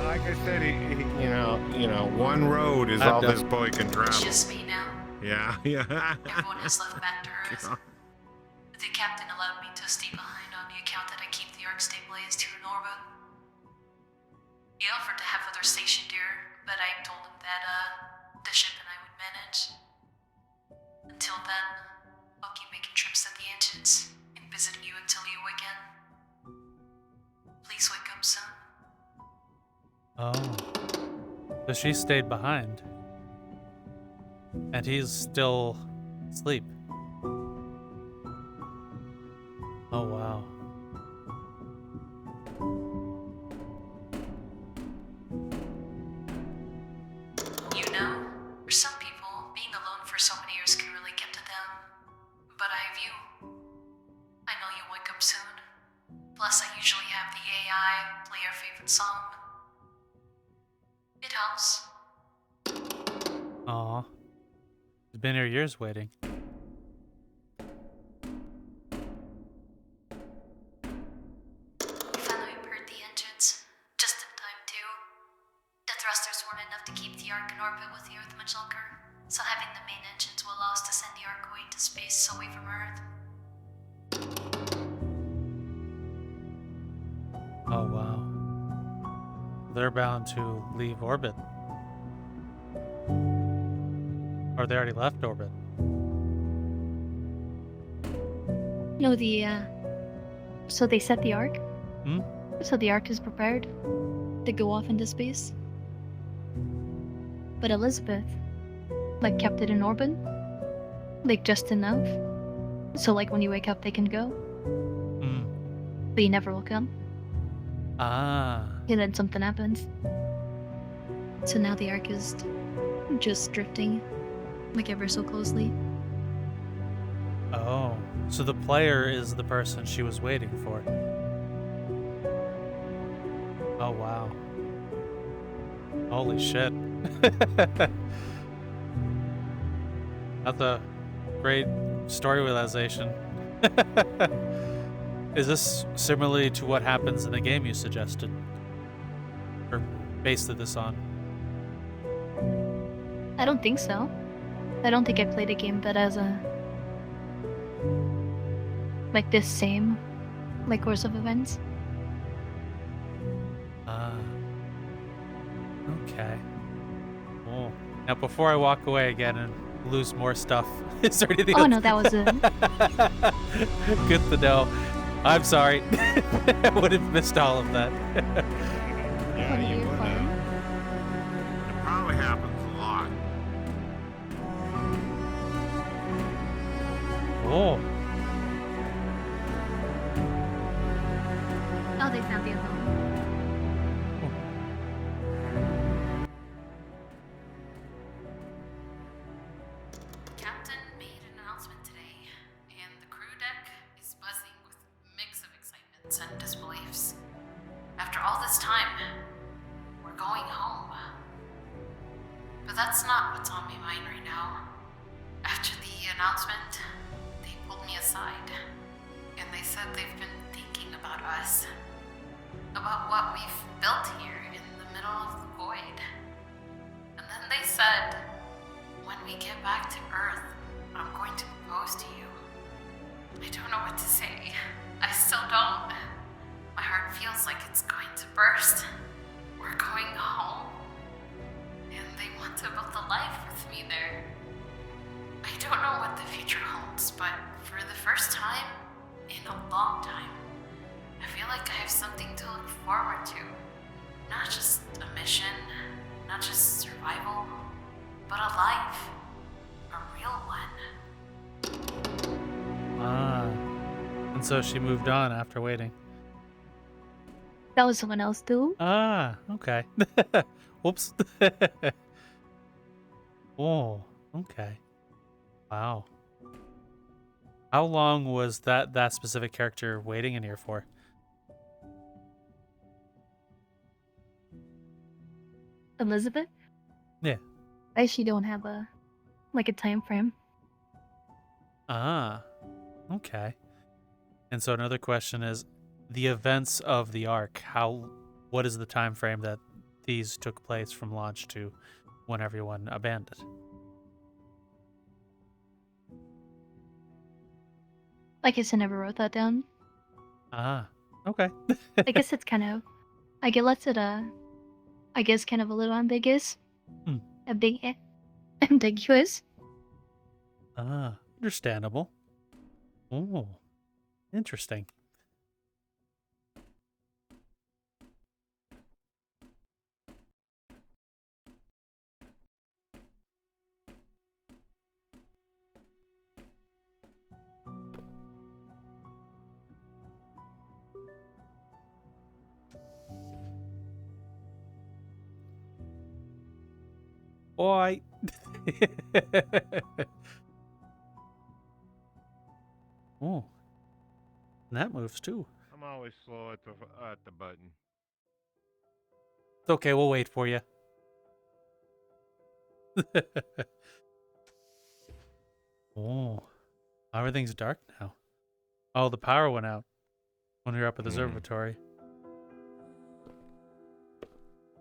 Like I said, one road is all this boy can travel. It's just me now. Yeah. Everyone has left back to Earth. The captain allowed me to stay behind on the account that I keep the Ark stabilized here in orbit. He offered to have others stationed here, but I told him that the ship and I would manage. Until then, I'll keep making trips to the engines and visiting you until you again. Please wake up soon. Oh. So she stayed behind. And he's still asleep. Oh, wow. You know, for some people, being alone for so many years can really get to them. But I have you. I know you'll wake up soon. Plus, I usually have the AI play your favorite song. It helps. Aw. He's been here years waiting. We finally repaired the engines. Just in time, too. The thrusters weren't enough to keep the Ark in orbit with the Earth much longer, so having the main engines will allow us to send the Ark away into space away from Earth. Oh, wow. They're bound to leave orbit. Or they already left orbit. No, so they set the Ark. Hmm? So the Ark is prepared to go off into space. But Elizabeth, kept it in orbit. Just enough. So, when you wake up, they can go. Hmm. But you never woke up. Ah. And then something happens. So now the Ark is just drifting, ever so closely. Oh. So the player is the person she was waiting for. Oh, wow. Holy shit. That's a great story realization. Is this similarly to what happens in the game you suggested? Or based this on? I don't think so. I don't think I played a game that has a... this same, course of events. Okay. Cool. Now, before I walk away again and lose more stuff, is there anything Oh, else? no, that was it. Good to know. I'm sorry. I would have missed all of that. Yeah, What are you your would fun? have. It probably happens a lot. Oh. Oh, they found the other one. Captain made an announcement today, and the crew deck is buzzing with a mix of excitement and disbeliefs. After all this time, we're going home. But that's not what's on my mind right now. After the announcement, they pulled me aside, and they said they've been thinking about us. About what we've built here in the middle of the void. And then they said, when we get back to Earth, I'm going to propose to you. I don't know what to say. I still don't. My heart feels like it's going to First, we're going home, and they want to build a life with me there. I don't know what the future holds, but for the first time in a long time, I feel like I have something to look forward to. Not just a mission, not just survival, but a life. A real one. Ah. And so she moved on after waiting. That was someone else too. Ah, okay. Whoops. Oh, okay. Wow. How long was that specific character waiting in here for? Elizabeth? Yeah. I actually don't have a time frame. Ah, okay. And so another question is, the events of the arc, what is the time frame that these took place from launch to when everyone abandoned? I guess I never wrote that down. Ah, okay. I guess it's kind of, I guess it I guess kind of a little ambiguous. Hmm. Ambiguous. Ah, understandable. Oh, interesting. Boy. Oh, and that moves too. I'm always slow at the button. It's okay, we'll wait for you. Oh, everything's dark now. Oh, the power went out when we were up at the observatory.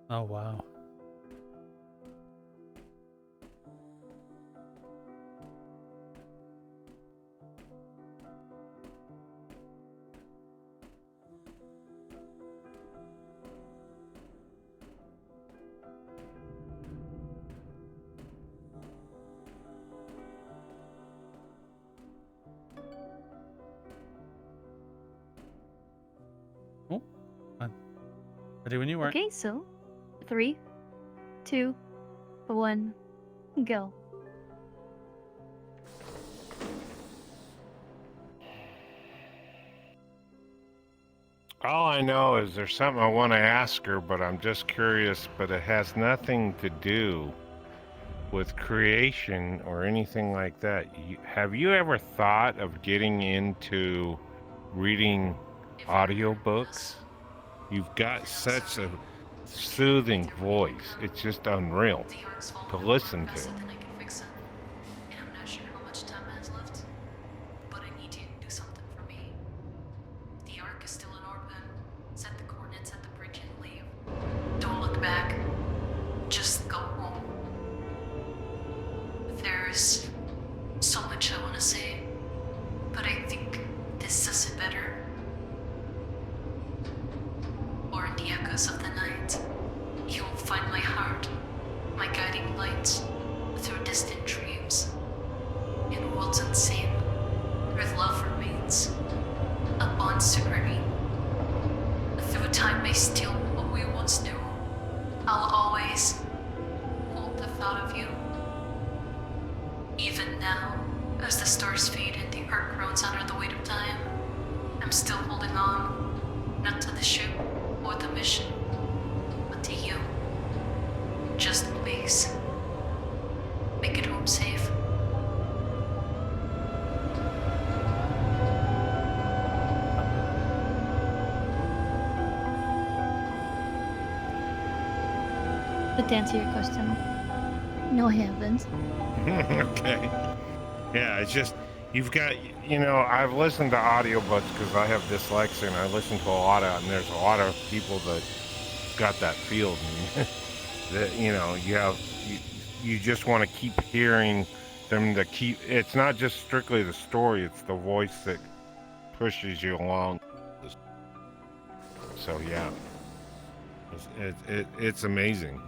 Oh, wow. Oh, fine. Ready when you are. Okay, so 3, 2, 1, go. All I know is there's something I want to ask her, but I'm just curious, but it has nothing to do with creation or anything like that. Have you ever thought of getting into reading audiobooks? You've got such a soothing voice. It's just unreal to listen to. I'm not sure how much time has left, but I need you to do something for me. The Ark is still in orbit. Set the coordinates at the bridge and leave. Don't look back. Just go home. There's so much I want to say, but I think this says it better. Or in the echoes of the night, you will find my heart, my guiding light, through distant dreams. In worlds unseen, where love remains, a bond supreme. Through time may steal what we once knew, I'll always hold the thought of you. Even now, as the stars fade and the Earth groans under the weight of time, I'm still holding on, not to the ship or the mission, but to you. Just please, make it home safe. But to answer your question, no, I haven't. Okay. Yeah, it's just, you've got, I've listened to audiobooks because I have dyslexia and I listen to a lot of, and there's a lot of people that got that feel. That, you just want to keep hearing them it's not just strictly the story, it's the voice that pushes you along. So, yeah. It's amazing.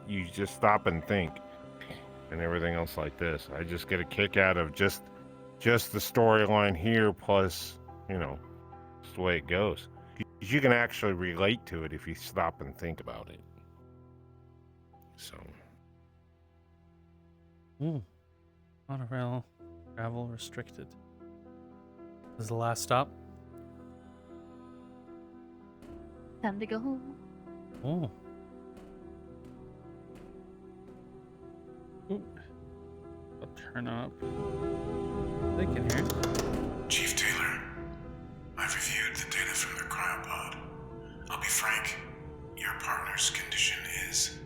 You just stop and think, and everything else like this. I just get a kick out of just the storyline here, plus it's the way it goes. You can actually relate to it if you stop and think about it. So. Monorail travel restricted. This is the last stop. Time to go home. Oh. Ooh. I'll turn up. They can hear. Chief Taylor, I've reviewed the data from their cryopod. I'll be frank, your partner's condition is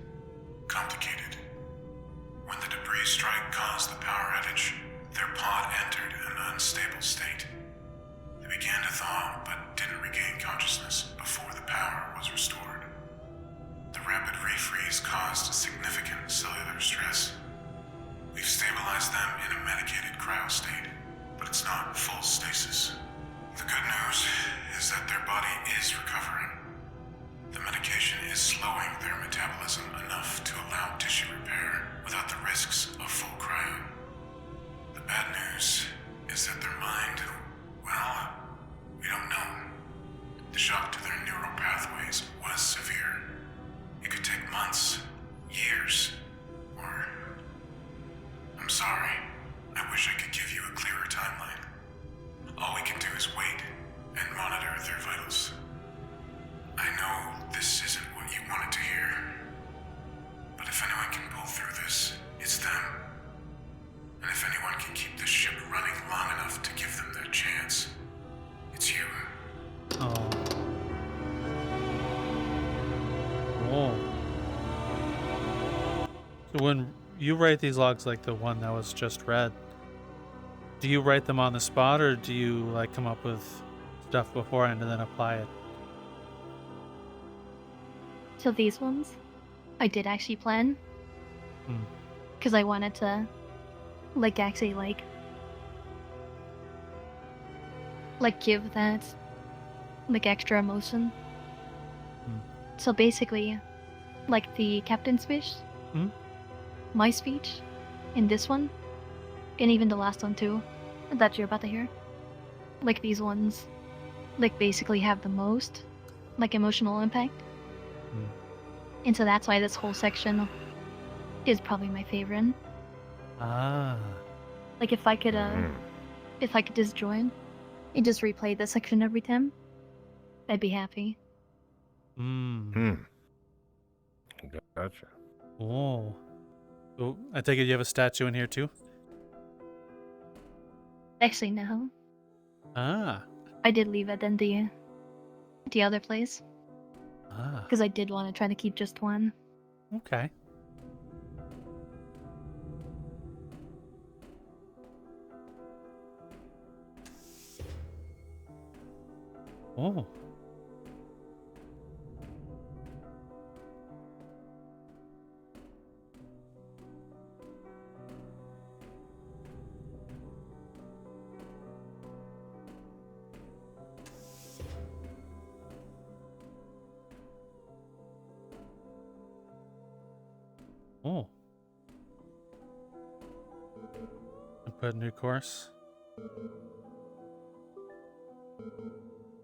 complicated. When the debris strike caused the power outage, their pod entered an unstable state. They began to thaw, but didn't regain consciousness before the power was restored. The rapid refreeze caused significant cellular stress. We've stabilized them in a medicated cryo state, but it's not full stasis. The good news is that their body is recovering. The medication is slowing their metabolism enough to allow tissue repair without the risks of full cryo. The bad news is that their mind, well, we don't know. The shock to their neural pathways was severe. It could take months, years, or... I'm sorry. I wish I could give you a clearer timeline. All we can do is wait and monitor their vitals. I know this isn't what you wanted to hear, but if anyone can pull through this, it's them. And if anyone can keep this ship running long enough to give them that chance, it's you. Oh. Whoa. So when you write these logs like the one that was just read, do you write them on the spot, or do you come up with stuff beforehand and then apply it? So these ones, I did actually plan. Because I wanted to, actually give that, extra emotion. So basically, the captain's speech, my speech, in this one, and even the last one too, that you're about to hear. These ones, basically have the most, emotional impact. And so that's why this whole section is probably my favorite. Ah. If I could just join and just replay this section every time, I'd be happy. Gotcha. Oh. So I take it you have a statue in here too? Actually, no. Ah. I did leave it in the other place. Ah. Because I did want to try to keep just one. Okay. Oh. Oh. I put a new course.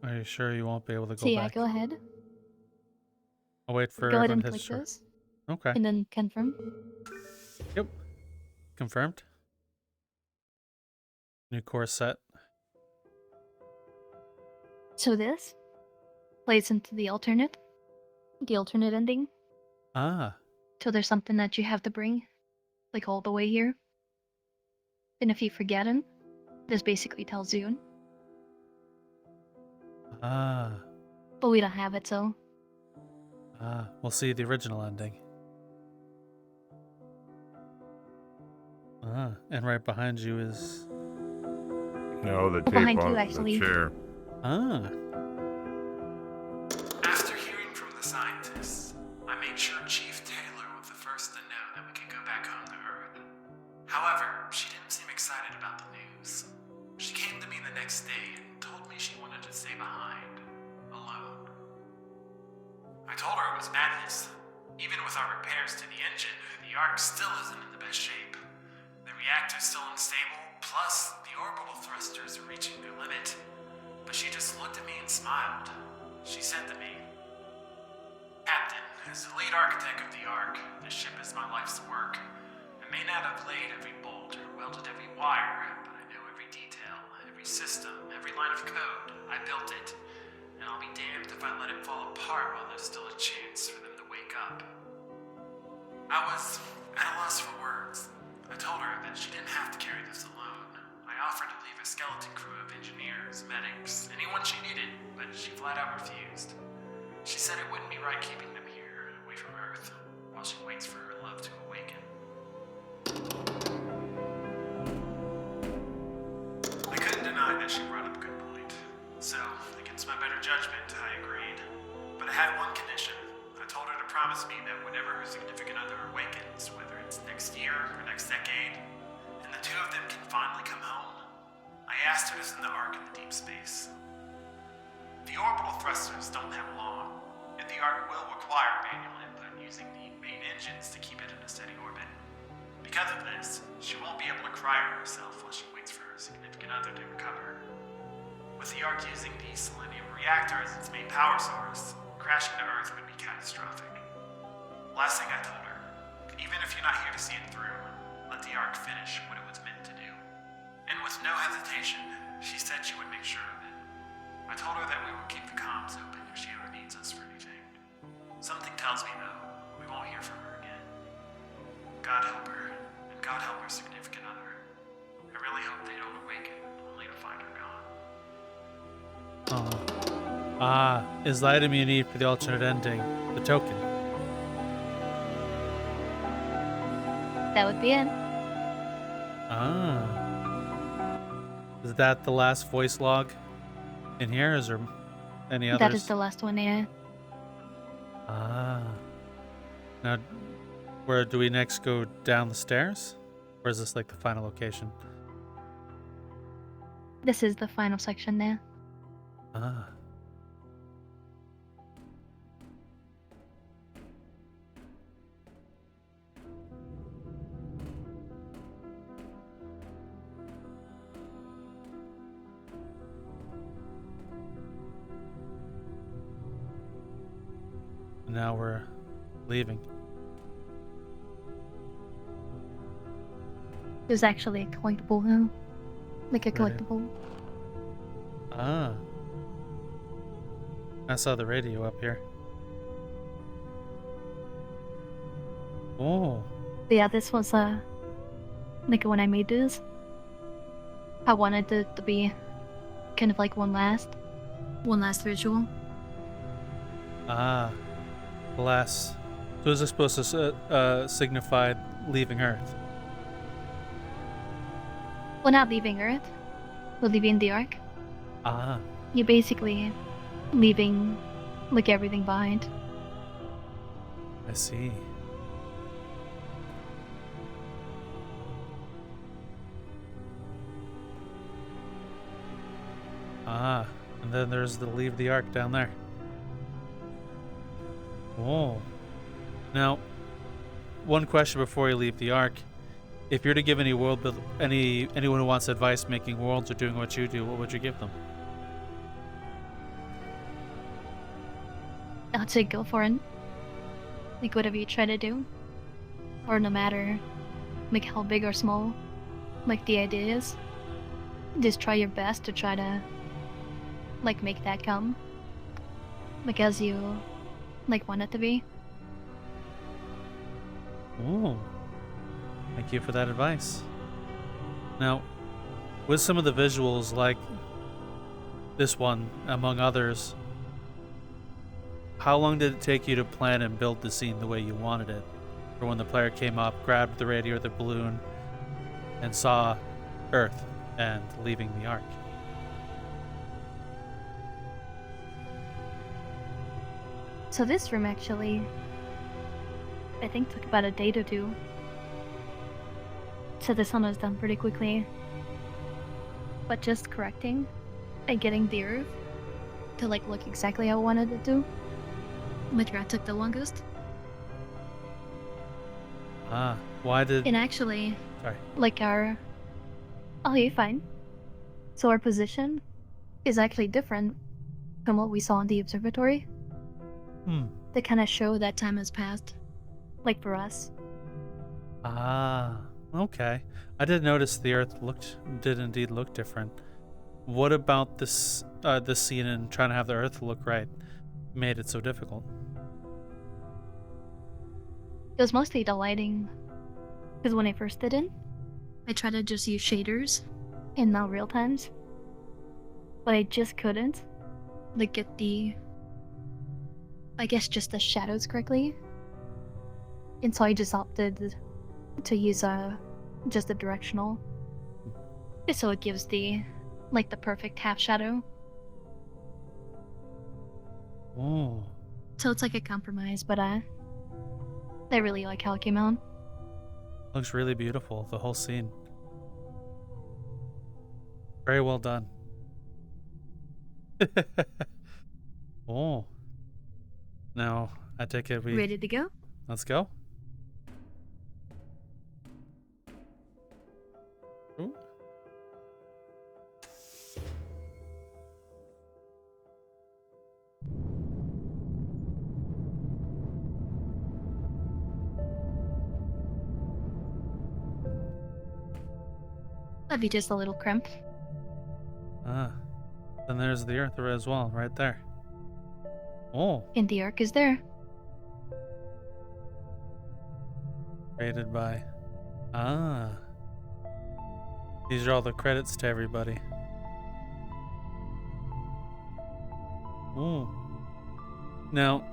Are you sure you won't be able to go So yeah, back? go ahead. I'll wait for Go ahead everyone and to click those. Okay. And then confirm. Yep. Confirmed. New course set. So this plays into the alternate ending. Ah. So there's something that you have to bring, all the way here. And if you forget it, this basically tells you. Ah. But we don't have it, so. Ah. We'll see the original ending. Ah. And right behind you is... No, the tape behind on you, actually. the chair. Ah. After hearing from the scientists, I made sure Chief Taylor was the first to know that we could go back home to Earth. However, she didn't seem excited about the news. She came to me the next day and told me she wanted to stay behind, alone. I told her it was madness. Even with our repairs to the engine, the Ark still isn't in the best shape. The reactor's still unstable, plus the orbital thrusters are reaching their limit. But she just looked at me and smiled. She said to me, "Captain, as the lead architect of the Ark, this ship is my life's work. I may not have laid every bolt or welded every wire, but I know every detail, every system, every line of code. I built it, and I'll be damned if I let it fall apart while there's still a chance for them to wake up." I was at a loss for words. I told her that she didn't have to carry this alone. I offered to leave a skeleton crew of engineers, medics, anyone she needed, but she flat out refused. She said it wouldn't be right keeping them here, away from Earth, while she waits for her love to awaken. I couldn't deny that she brought up a good point. So, against my better judgment, I agreed. But I had one condition. I told her to promise me that whenever her significant other awakens, whether it's next year or next decade, and the two of them can finally come home, I asked her to send the Ark into deep space. The orbital thrusters don't have long, and the Ark will require manual input using the main engines to keep it in a steady orbit. Because of this, she won't be able to cryo herself while she waits for her significant other to recover. With the Ark using the selenium reactor as its main power source, crashing to Earth would be catastrophic. Last thing I told her, even if you're not here to see it through, let the Ark finish what it was meant to do. And with no hesitation, she said she would make sure of it. I told her that we would keep the comms open if she ever needs us for anything. Something tells me, though, we won't hear from her again. God help her, and God help her significant other. I really hope they don't awaken only to find her gone. Is the item you need for the alternate ending the token? That would be it. Is that the last voice log in here? Is there any others? That is the last one, yeah. Now, where do we next go? Down the stairs? Or is this like the final location? This is the final section there. Now we're leaving. There's actually a collectible now. Like a Right. collectible. I saw the radio up here. Oh. But yeah, this was like when I made this, I wanted it to be kind of like one last visual. Bless. So is this supposed to signify leaving Earth? Well, not leaving Earth, but leaving the Ark. You're basically leaving like everything behind. I see. And then there's the leave the Ark down there. Oh. Now, one question before you leave the Ark. If you're to give any anyone who wants advice making worlds or doing what you do, what would you give them? I'd say go for it. Like whatever you try to do. Or no matter like how big or small like the idea is. Just try your best to try to like make that come. Like as you like want it to be. Oh. Thank you for that advice. Now, with some of the visuals like this one, among others, how long did it take you to plan and build the scene the way you wanted it? For when the player came up, grabbed the radio or the balloon, and saw Earth and leaving the Ark? So this room actually, I think took about a day or two. So this one was done pretty quickly. But just correcting and getting the Earth to like look exactly how I wanted it to. Dmitry took the longest. Why did... And actually, Sorry. like our... Oh, you're fine. So our position is actually different from what we saw in the observatory. They kind of show that time has passed. Like for us. Okay. I did notice the Earth did indeed look different. What about this scene and trying to have the Earth look right made it so difficult? It was mostly the lighting. Because when I first did it, I tried to just use shaders and not real times. But I just couldn't. Like get the... I guess just the shadows correctly. And so I just opted to use just the directional. So it gives the perfect half shadow. Oh. So it's like a compromise, but I really like how it came out. Looks really beautiful, the whole scene. Very well done. Oh. Now, I take it we... Ready to go? Let's go. Ooh. That'd be just a little crimp. Then there's the Earth as well, right there. Oh. And the arc is there. Created by... These are all the credits to everybody. Ooh. Now,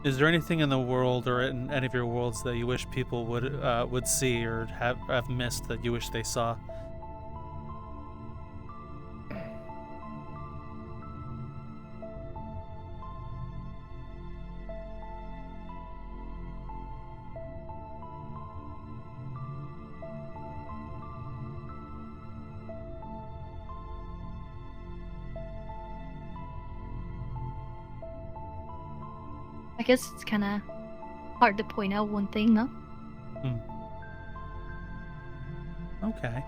is there anything in the world or in any of your worlds that you wish people would see or have missed that you wish they saw? I guess it's kind of hard to point out one thing, no? Okay.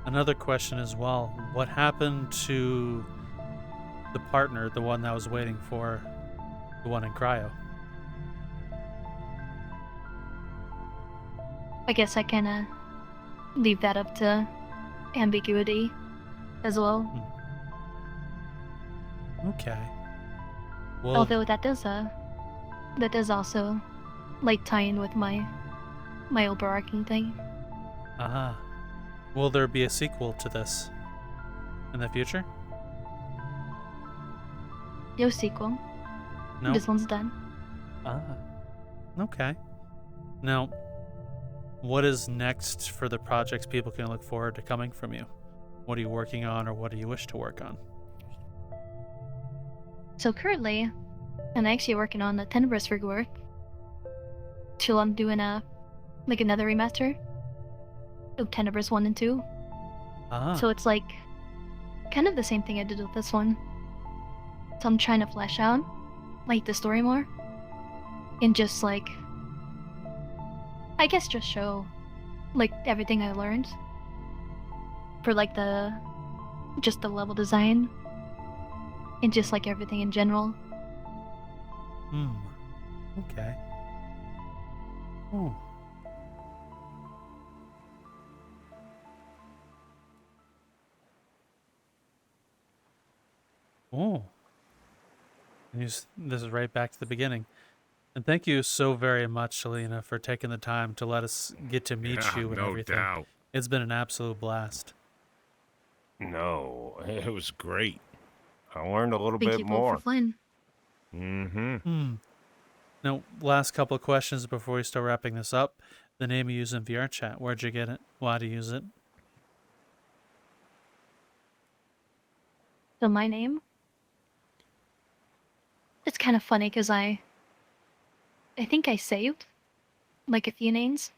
Another question as well. What happened to the partner, the one that was waiting for the one in cryo? I guess I kind of leave that up to ambiguity as well. Okay. Well, Although that does also like tie in with my overarching thing. Will there be a sequel to this in the future? No sequel. No. This one's done. Okay. Now, what is next for the projects people can look forward to coming from you? What are you working on, or what do you wish to work on? So currently, I'm actually working on the Tenebrous rework. Till I'm doing another remaster of Tenebrous 1 and 2. So it's like kind of the same thing I did with this one. So I'm trying to flesh out like the story more, and just like I guess just show like everything I learned for like the level design. And just like everything in general. Okay. Ooh. Oh. This is right back to the beginning. And thank you so very much, Salena, for taking the time to let us get to meet you and everything. No doubt. It's been an absolute blast. No, it was great. I learned a little Thank bit you more. both for fun. Now, last couple of questions before we start wrapping this up. The name you use in VRChat, where'd you get it? Why do you use it? So my name? It's kind of funny because I think I saved like a few names.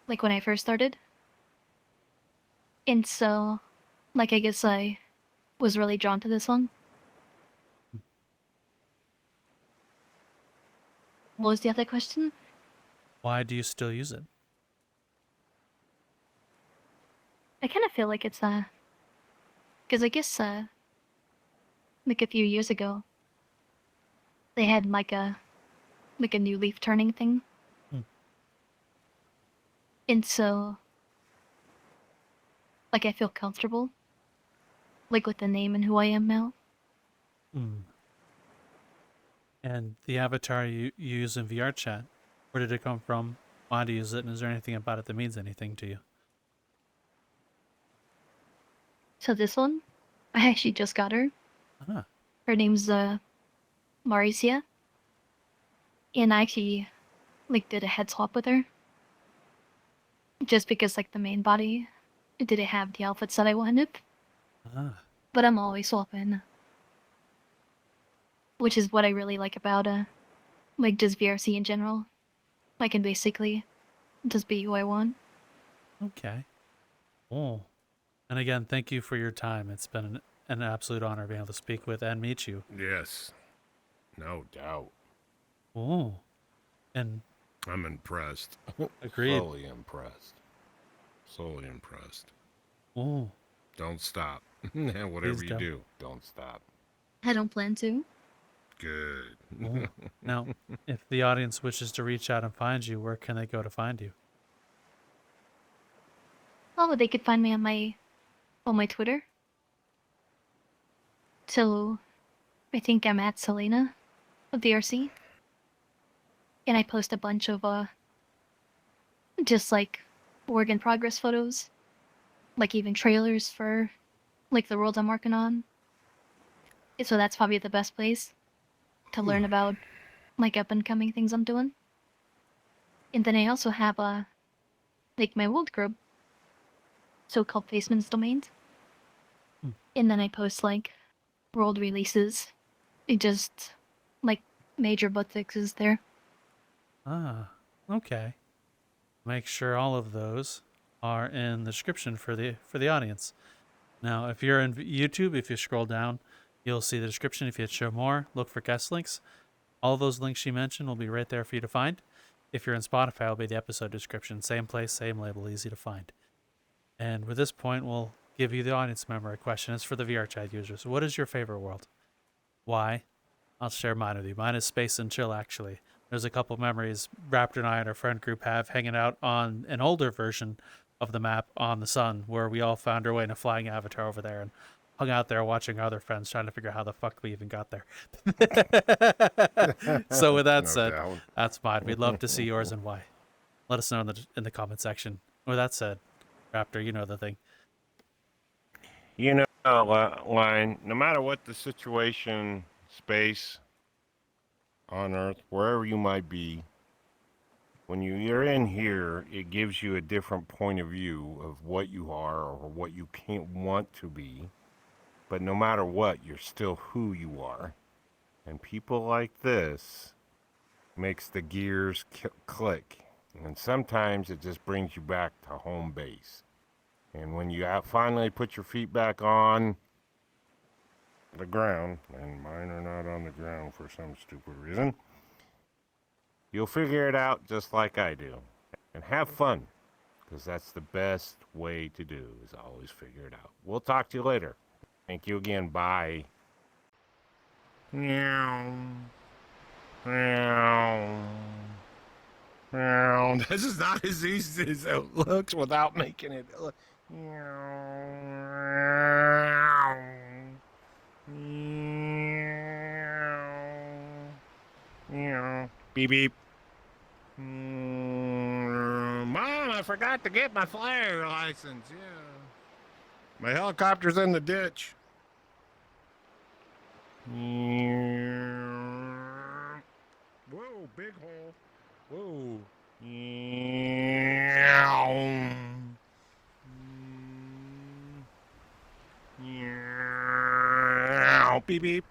Like when I first started. And so, like I guess I was really drawn to this one. What was the other question? Why do you still use it? I kind of feel like it's because I guess like a few years ago, they had like a new leaf turning thing, and so like I feel comfortable, like with the name and who I am now. And the avatar you use in VRChat, where did it come from? Why do you use it? And is there anything about it that means anything to you? So this one, I actually just got her. Ah. Her name's Maricia, and I actually like did a head swap with her, just because like the main body didn't have the outfits that I wanted. Ah. But I'm always swapping, which is what I really like about like just VRC in general. I can basically just be who I want. Okay. Oh. And again, thank you for your time. It's been an absolute honor being able to speak with and meet you. Yes. No doubt. Oh. And I'm impressed. agreed. Solely impressed. Solely impressed. Oh. Don't stop. Whatever you do, don't stop. I don't plan to. Good. Oh. Now, if the audience wishes to reach out and find you, where can they go to find you? Oh, they could find me on my Twitter. So, I think I'm at Salena of VRC, and I post a bunch of just like work in progress photos, like even trailers for like the worlds I'm working on. So that's probably the best place to learn about like up and coming things I'm doing. And then I also have like my world group, so-called Faceman's Domains. And then I post like world releases. It just like major butt fixes there. Ah, okay. Make sure all of those are in the description for the audience. Now, if you're in YouTube, if you scroll down, you'll see the description. If you hit show more, look for guest links. All those links she mentioned will be right there for you to find. If you're in Spotify, it'll be the episode description. Same place, same label, easy to find. And with this point, we'll give you the audience member a question. It's for the VRChat users. What is your favorite world? Why? I'll share mine with you. Mine is space and chill, actually. There's a couple memories Raptor and I and our friend group have hanging out on an older version of the map on the sun, where we all found our way in a flying avatar over there and hung out there watching our other friends trying to figure out how the fuck we even got there. So with that said, that's mine. We'd love to see yours and why. Let us know in the comment section. With that said, Raptor, you know the thing. You know, Line, no matter what the situation, space, on Earth, wherever you might be, when you're in here, it gives you a different point of view of what you are or what you can't want to be. But no matter what, you're still who you are. And people like this makes the gears click. And sometimes it just brings you back to home base. And when you finally put your feet back on the ground, and mine are not on the ground for some stupid reason, you'll figure it out just like I do. And have fun, because that's the best way to do, is always figure it out. We'll talk to you later. Thank you again. Bye. Meow. Meow. Meow. This is not as easy as it looks without making it. Meow. Meow. Meow. Beep beep. Mom, I forgot to get my flyer license. Yeah. My helicopter's in the ditch. Whoa, big hole. Whoa. Beep beep.